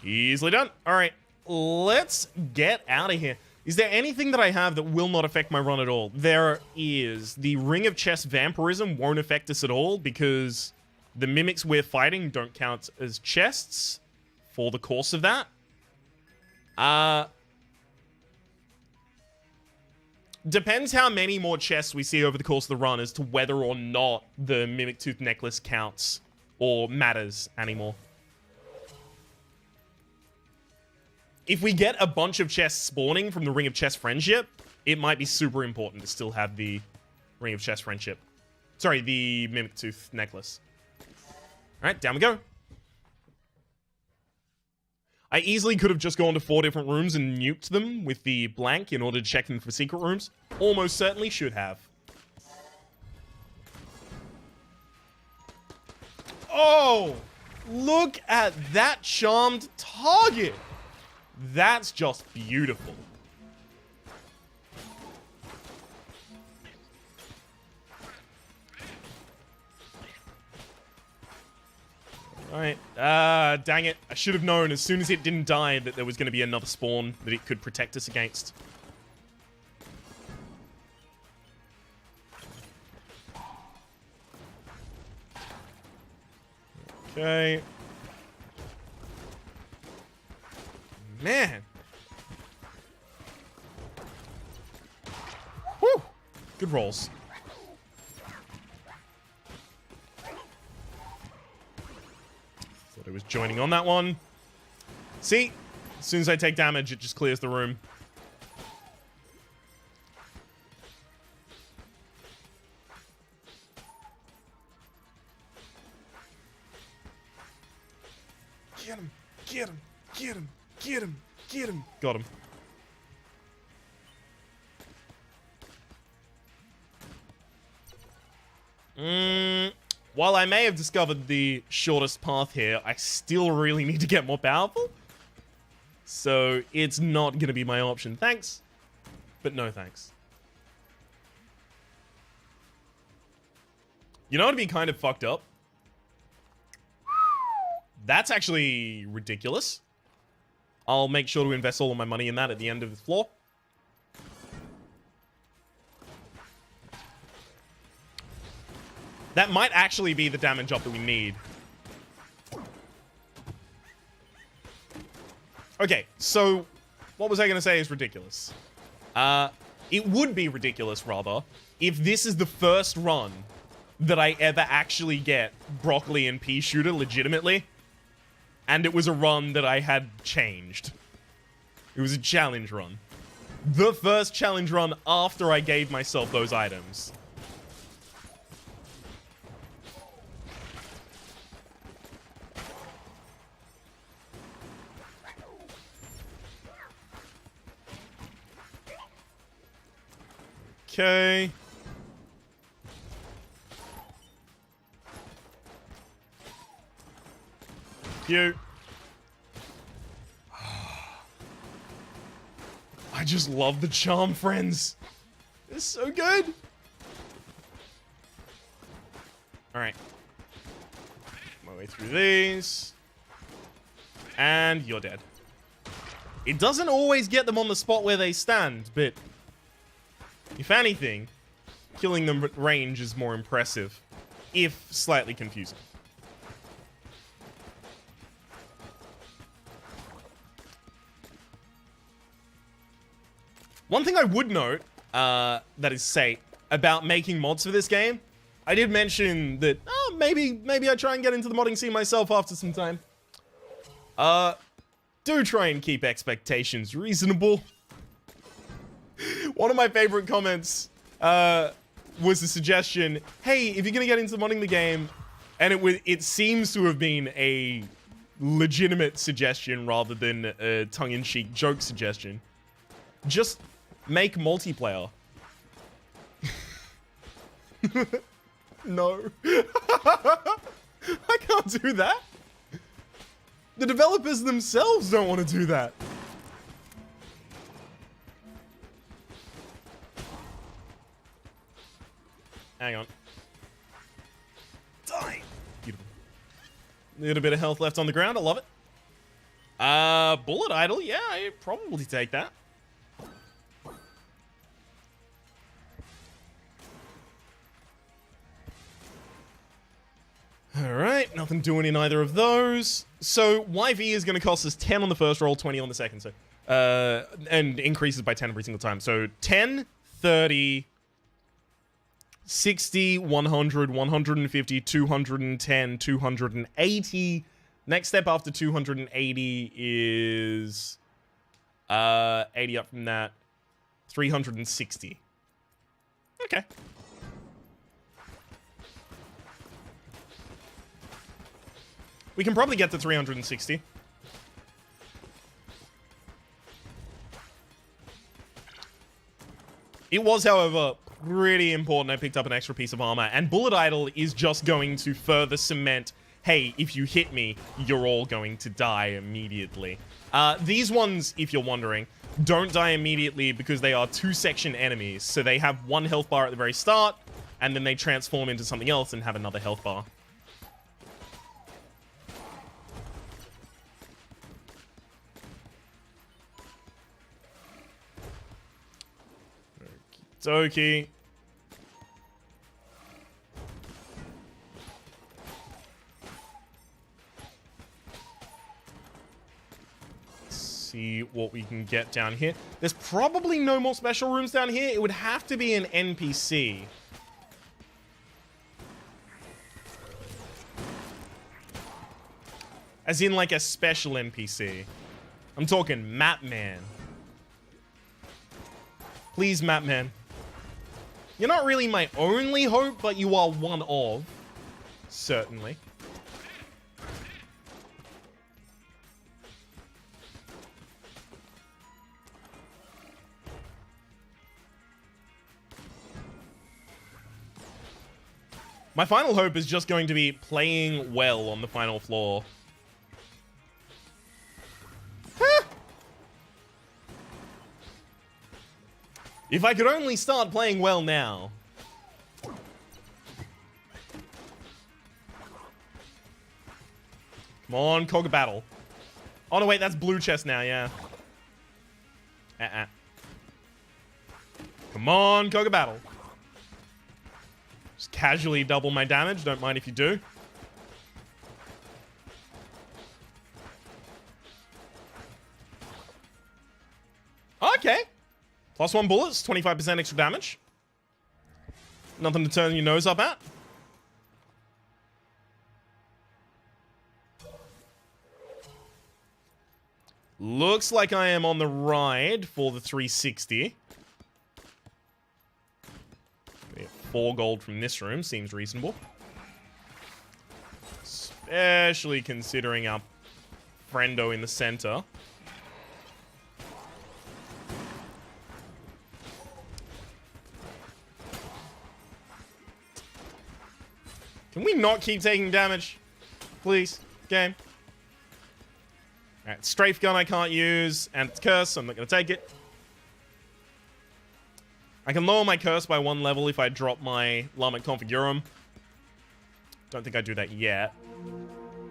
Easily done. Alright, let's get out of here. Is there anything that I have that will not affect my run at all? There is. The Ring of Chest Vampirism won't affect us at all because the mimics we're fighting don't count as chests for the course of that. Depends how many more chests we see over the course of the run as to whether or not the Mimic Tooth Necklace counts or matters anymore. If we get a bunch of chests spawning from the Ring of Chest Friendship, it might be super important to still have the Ring of Chest Friendship. Sorry, the Mimic Tooth Necklace. Alright, down we go. I easily could have just gone to 4 different rooms and nuked them with the blank in order to check them for secret rooms. Almost certainly should have. Oh! Look at that charmed target! That's just beautiful. Alright. Dang it. I should have known as soon as it didn't die that there was going to be another spawn that it could protect us against. Okay. Man. Whew. Good rolls. Thought I was joining on that one. See? As soon as I take damage, it just clears the room. Get him! Get him! Get him! Get him! Get him! Got him. While I may have discovered the shortest path here, I still really need to get more powerful. So it's not going to be my option. Thanks, but no thanks. You know what would be kind of fucked up? That's actually ridiculous. I'll make sure to invest all of my money in that at the end of the floor. That might actually be the damage up that we need. Okay, so what was I going to say is ridiculous? It would be ridiculous, rather, if this is the first run that I ever actually get Broccoli and Pea Shooter legitimately, and it was a run that I had changed. It was a challenge run. The first challenge run after I gave myself those items. Okay. Cute. I just love the charm, friends. It's so good. Alright. My way through these. And you're dead. It doesn't always get them on the spot where they stand, but if anything, killing them at range is more impressive, if slightly confusing. One thing I would note, that is, say, about making mods for this game, I did mention that, maybe I try and get into the modding scene myself after some time. Do try and keep expectations reasonable. One of my favorite comments was a suggestion, hey, if you're gonna get into modding the game, and it seems to have been a legitimate suggestion rather than a tongue-in-cheek joke suggestion, just make multiplayer. No. I can't do that. The developers themselves don't want to do that. Hang on. Die! Beautiful. Little bit of health left on the ground. I love it. Bullet idol. Yeah, I'd probably take that. Alright, nothing doing in either of those. So, YV is going to cost us 10 on the first roll, 20 on the second. So, and increases by 10 every single time. So, 10, 30, 60, 100, 150, 210, 280. Next step after 280 is 80 up from that. 360. Okay. We can probably get to 360. It was, however, pretty important I picked up an extra piece of armor, and Bullet Idol is just going to further cement, hey, if you hit me, you're all going to die immediately. These ones, if you're wondering, don't die immediately because they are two-section enemies, so they have one health bar at the very start, and then they transform into something else and have another health bar. Doki. See what we can get down here. There's probably no more special rooms down here. It would have to be an NPC. As in like a special NPC. I'm talking Map Man. Please, Map Man. You're not really my only hope, but you are one of. Certainly. My final hope is just going to be playing well on the final floor. If I could only start playing well now. Come on, Cog Battle. Oh no, wait, that's blue chest now, yeah. Come on, Cog Battle. Just casually double my damage, don't mind if you do. Okay. +1 bullets, 25% extra damage. Nothing to turn your nose up at. Looks like I am on the ride for the 360. 4 gold from this room seems reasonable. Especially considering our friendo in the center. Can we not keep taking damage? Please, game. Alright, strafe gun I can't use, and it's curse, I'm not gonna take it. I can lower my curse by 1 level if I drop my Lamet Configurum. Don't think I do that yet.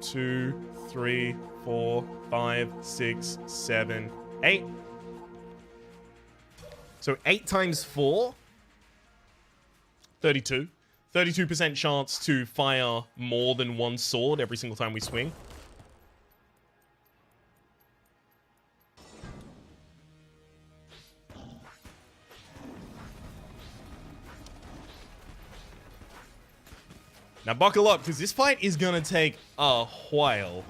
2, 3, 4, 5, 6, 7, 8. So 8 times 4? 32. 32% chance to fire more than 1 sword every single time we swing. Now buckle up, because this fight is gonna take a while.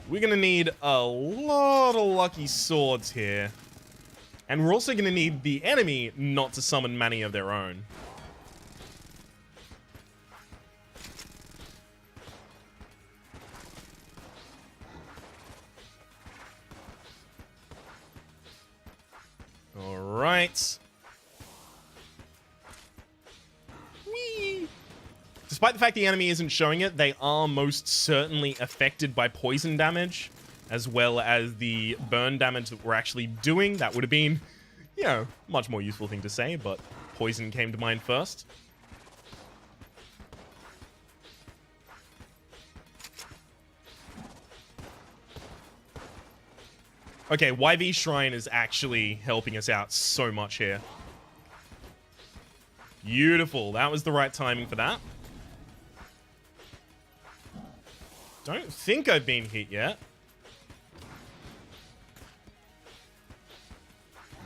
We're gonna need a lot of lucky swords here. And we're also gonna need the enemy not to summon many of their own. Alright. Despite the fact the enemy isn't showing it, they are most certainly affected by poison damage, as well as the burn damage that we're actually doing. That would have been, you know, much more useful thing to say, but poison came to mind first. Okay, YV Shrine is actually helping us out so much here. Beautiful. That was the right timing for that. Don't think I've been hit yet.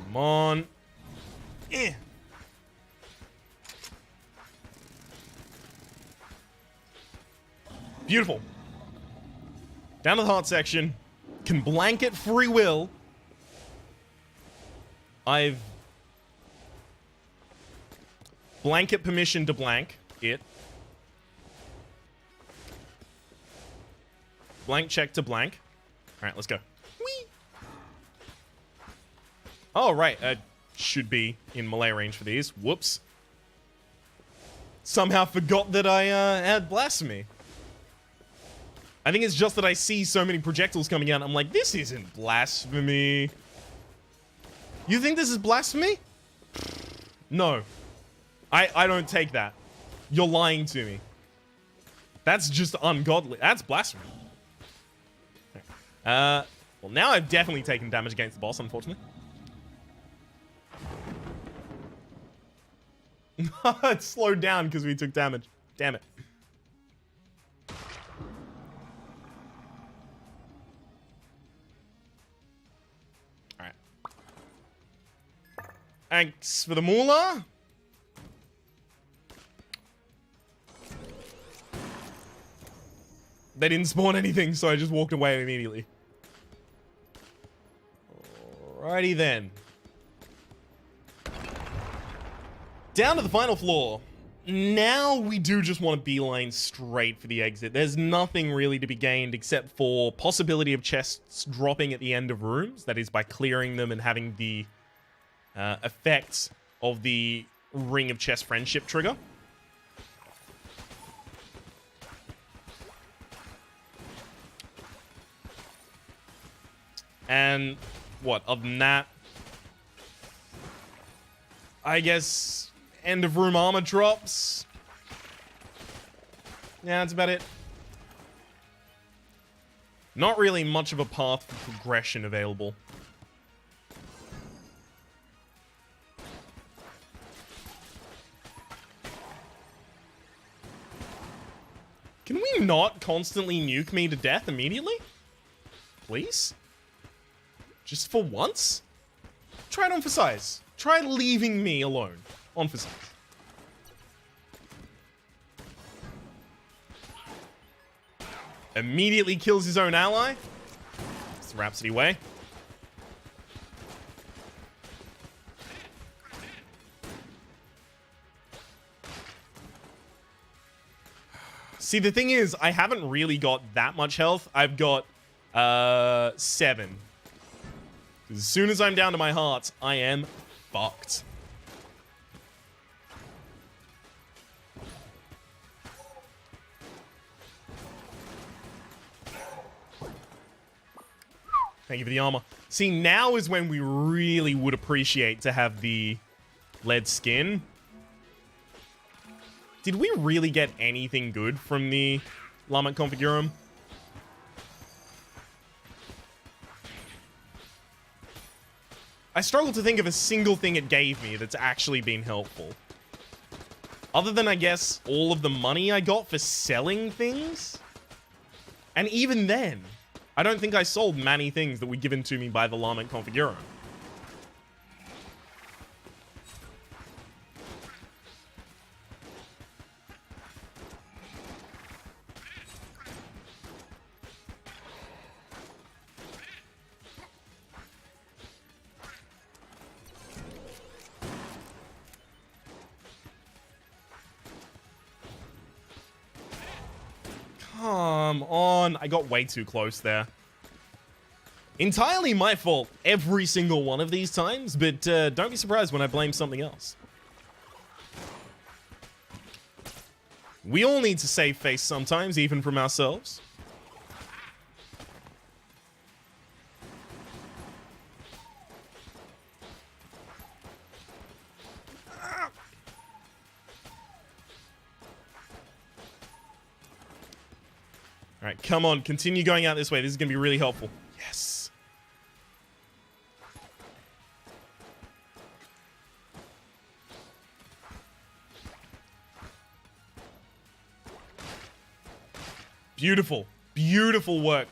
Come on. Eh. Beautiful. Down to the heart section. Can blanket free will. I've blanket permission to blank it. Blank check to blank. Alright, let's go. Whee! Oh, right. I should be in melee range for these. Whoops. Somehow forgot that I had blasphemy. I think it's just that I see so many projectiles coming out. I'm like, this isn't blasphemy. You think this is blasphemy? No. I don't take that. You're lying to me. That's just ungodly. That's blasphemy. Well, now I've definitely taken damage against the boss, unfortunately. It slowed down because we took damage. Damn it. Alright. Thanks for the moolah. They didn't spawn anything, so I just walked away immediately. Alrighty then. Down to the final floor. Now we do just want to beeline straight for the exit. There's nothing really to be gained except for possibility of chests dropping at the end of rooms. That is by clearing them and having the effects of the Ring of Chest Friendship trigger. And what, other than that, I guess end of room armor drops. Yeah, that's about it. Not really much of a path for progression available. Can we not constantly nuke me to death immediately? Please? Just for once? Try it on for size. Try leaving me alone. On for size. Immediately kills his own ally. It's the Rhapsody way. See, the thing is, I haven't really got that much health. I've got 7. As soon as I'm down to my heart, I am fucked. Thank you for the armor. See, now is when we really would appreciate to have the lead skin. Did we really get anything good from the Lamet Configurum? I struggle to think of a single thing it gave me that's actually been helpful. Other than, I guess, all of the money I got for selling things? And even then, I don't think I sold many things that were given to me by the Lamet Configurum. Come on. I got way too close there. Entirely my fault every single one of these times, but don't be surprised when I blame something else. We all need to save face sometimes, even from ourselves. Alright, come on. Continue going out this way. This is going to be really helpful. Yes. Beautiful. Beautiful work.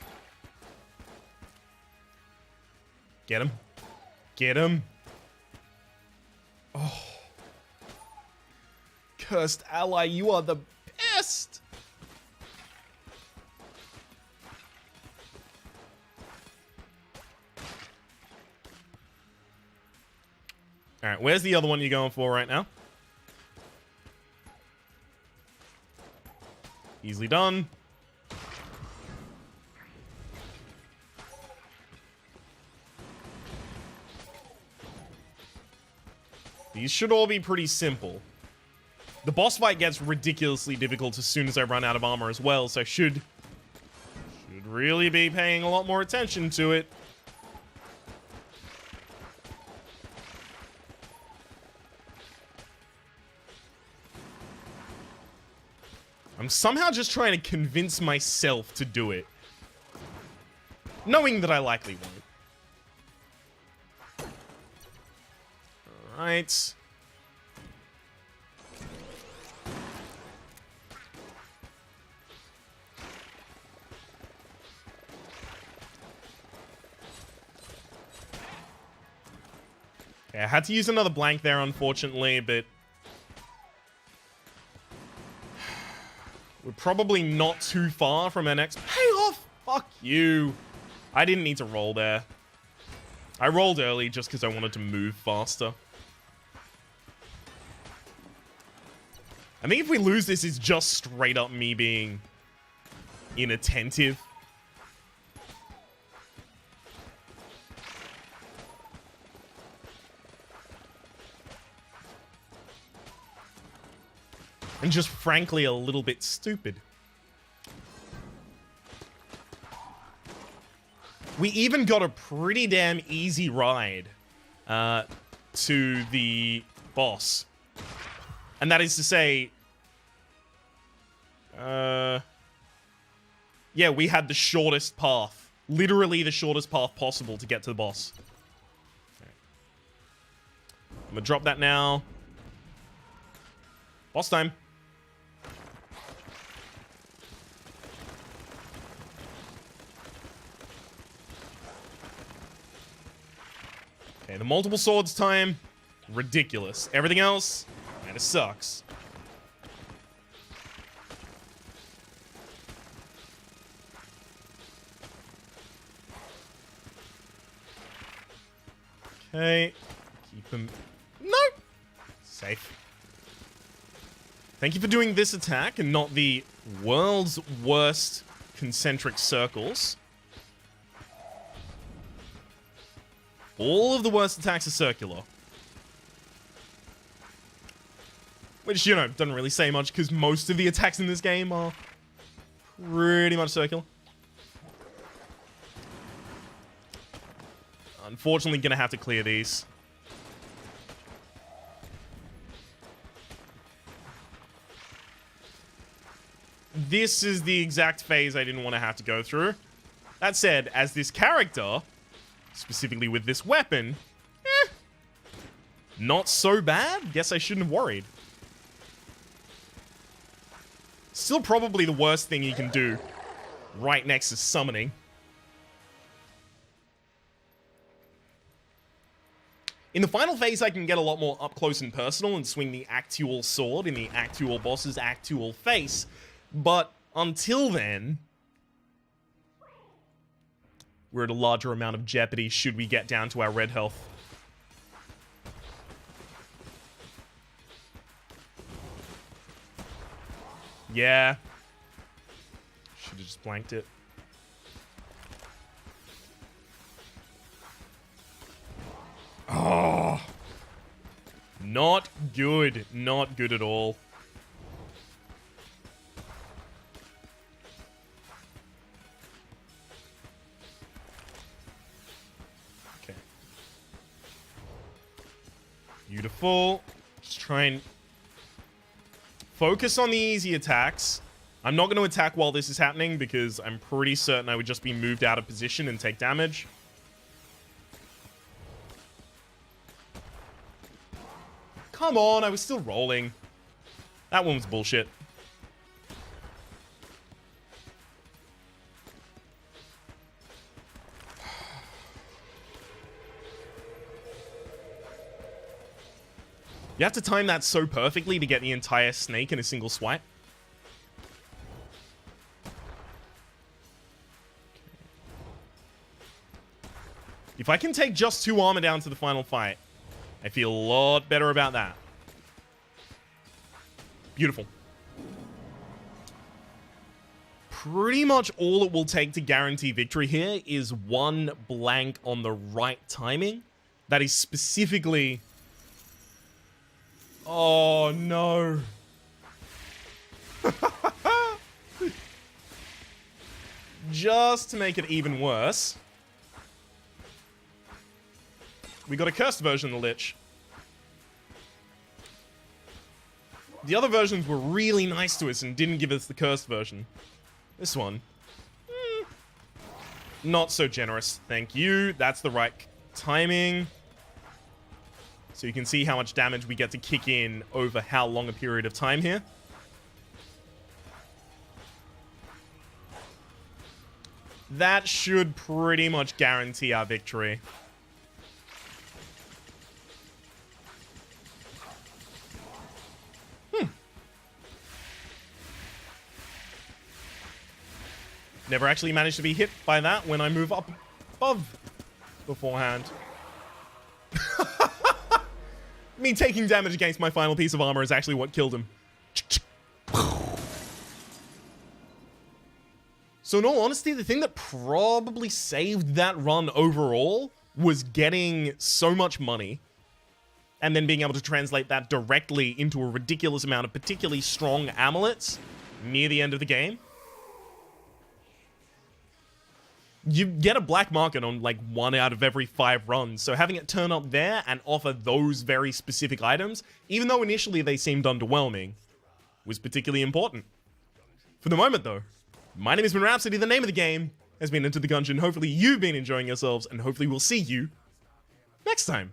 Get him. Get him. Oh. Cursed ally, you are the best. Alright, where's the other one you're going for right now? Easily done. These should all be pretty simple. The boss fight gets ridiculously difficult as soon as I run out of armor as well, so should really be paying a lot more attention to it. I'm somehow just trying to convince myself to do it. knowing that I likely won't. Alright. Okay, I had to use another blank there, unfortunately, but we're probably not too far from our next payoff. Fuck you. I didn't need to roll there. I rolled early just because I wanted to move faster. I think if we lose this, it's just straight up me being inattentive. And just frankly a little bit stupid. We even got a pretty damn easy ride to the boss. And that is to say, yeah, we had the shortest path. Literally the shortest path possible to get to the boss. Okay. I'm gonna drop that now. Boss time. Okay, the multiple swords time, ridiculous. Everything else, kinda sucks. Okay, keep him. No! Safe. Thank you for doing this attack and not the world's worst concentric circles. All of the worst attacks are circular. Which, you know, doesn't really say much because most of the attacks in this game are pretty much circular. Unfortunately, gonna have to clear these. This is the exact phase I didn't want to have to go through. That said, as this character, specifically with this weapon, not so bad. Guess I shouldn't have worried. Still probably the worst thing you can do right next to summoning. In the final phase, I can get a lot more up close and personal and swing the actual sword in the actual boss's actual face. But until then, we're at a larger amount of jeopardy should we get down to our red health. Yeah. Should have just blanked it. Oh. Not good. Not good at all. Okay. Beautiful. Just try and focus on the easy attacks. I'm not going to attack while this is happening because I'm pretty certain I would just be moved out of position and take damage. Come on, I was still rolling. That one was bullshit. You have to time that so perfectly to get the entire snake in a single swipe. If I can take just 2 armor down to the final fight, I feel a lot better about that. Beautiful. Pretty much all it will take to guarantee victory here is 1 blank on the right timing. That is specifically... Oh, no. Just to make it even worse, we got a cursed version of the Lich. The other versions were really nice to us and didn't give us the cursed version. This one. Not so generous. Thank you. That's the right timing. So you can see how much damage we get to kick in over how long a period of time here. That should pretty much guarantee our victory. Never actually managed to be hit by that when I move up above beforehand. Me taking damage against my final piece of armor is actually what killed him. So in all honesty, the thing that probably saved that run overall was getting so much money and then being able to translate that directly into a ridiculous amount of particularly strong amulets near the end of the game. You get a black market on like 1 out of every 5 runs, so having it turn up there and offer those very specific items, even though initially they seemed underwhelming, was particularly important. For the moment though, my name has been Rhapsody, the name of the game has been Into the Gungeon. Hopefully you've been enjoying yourselves, and hopefully we'll see you next time.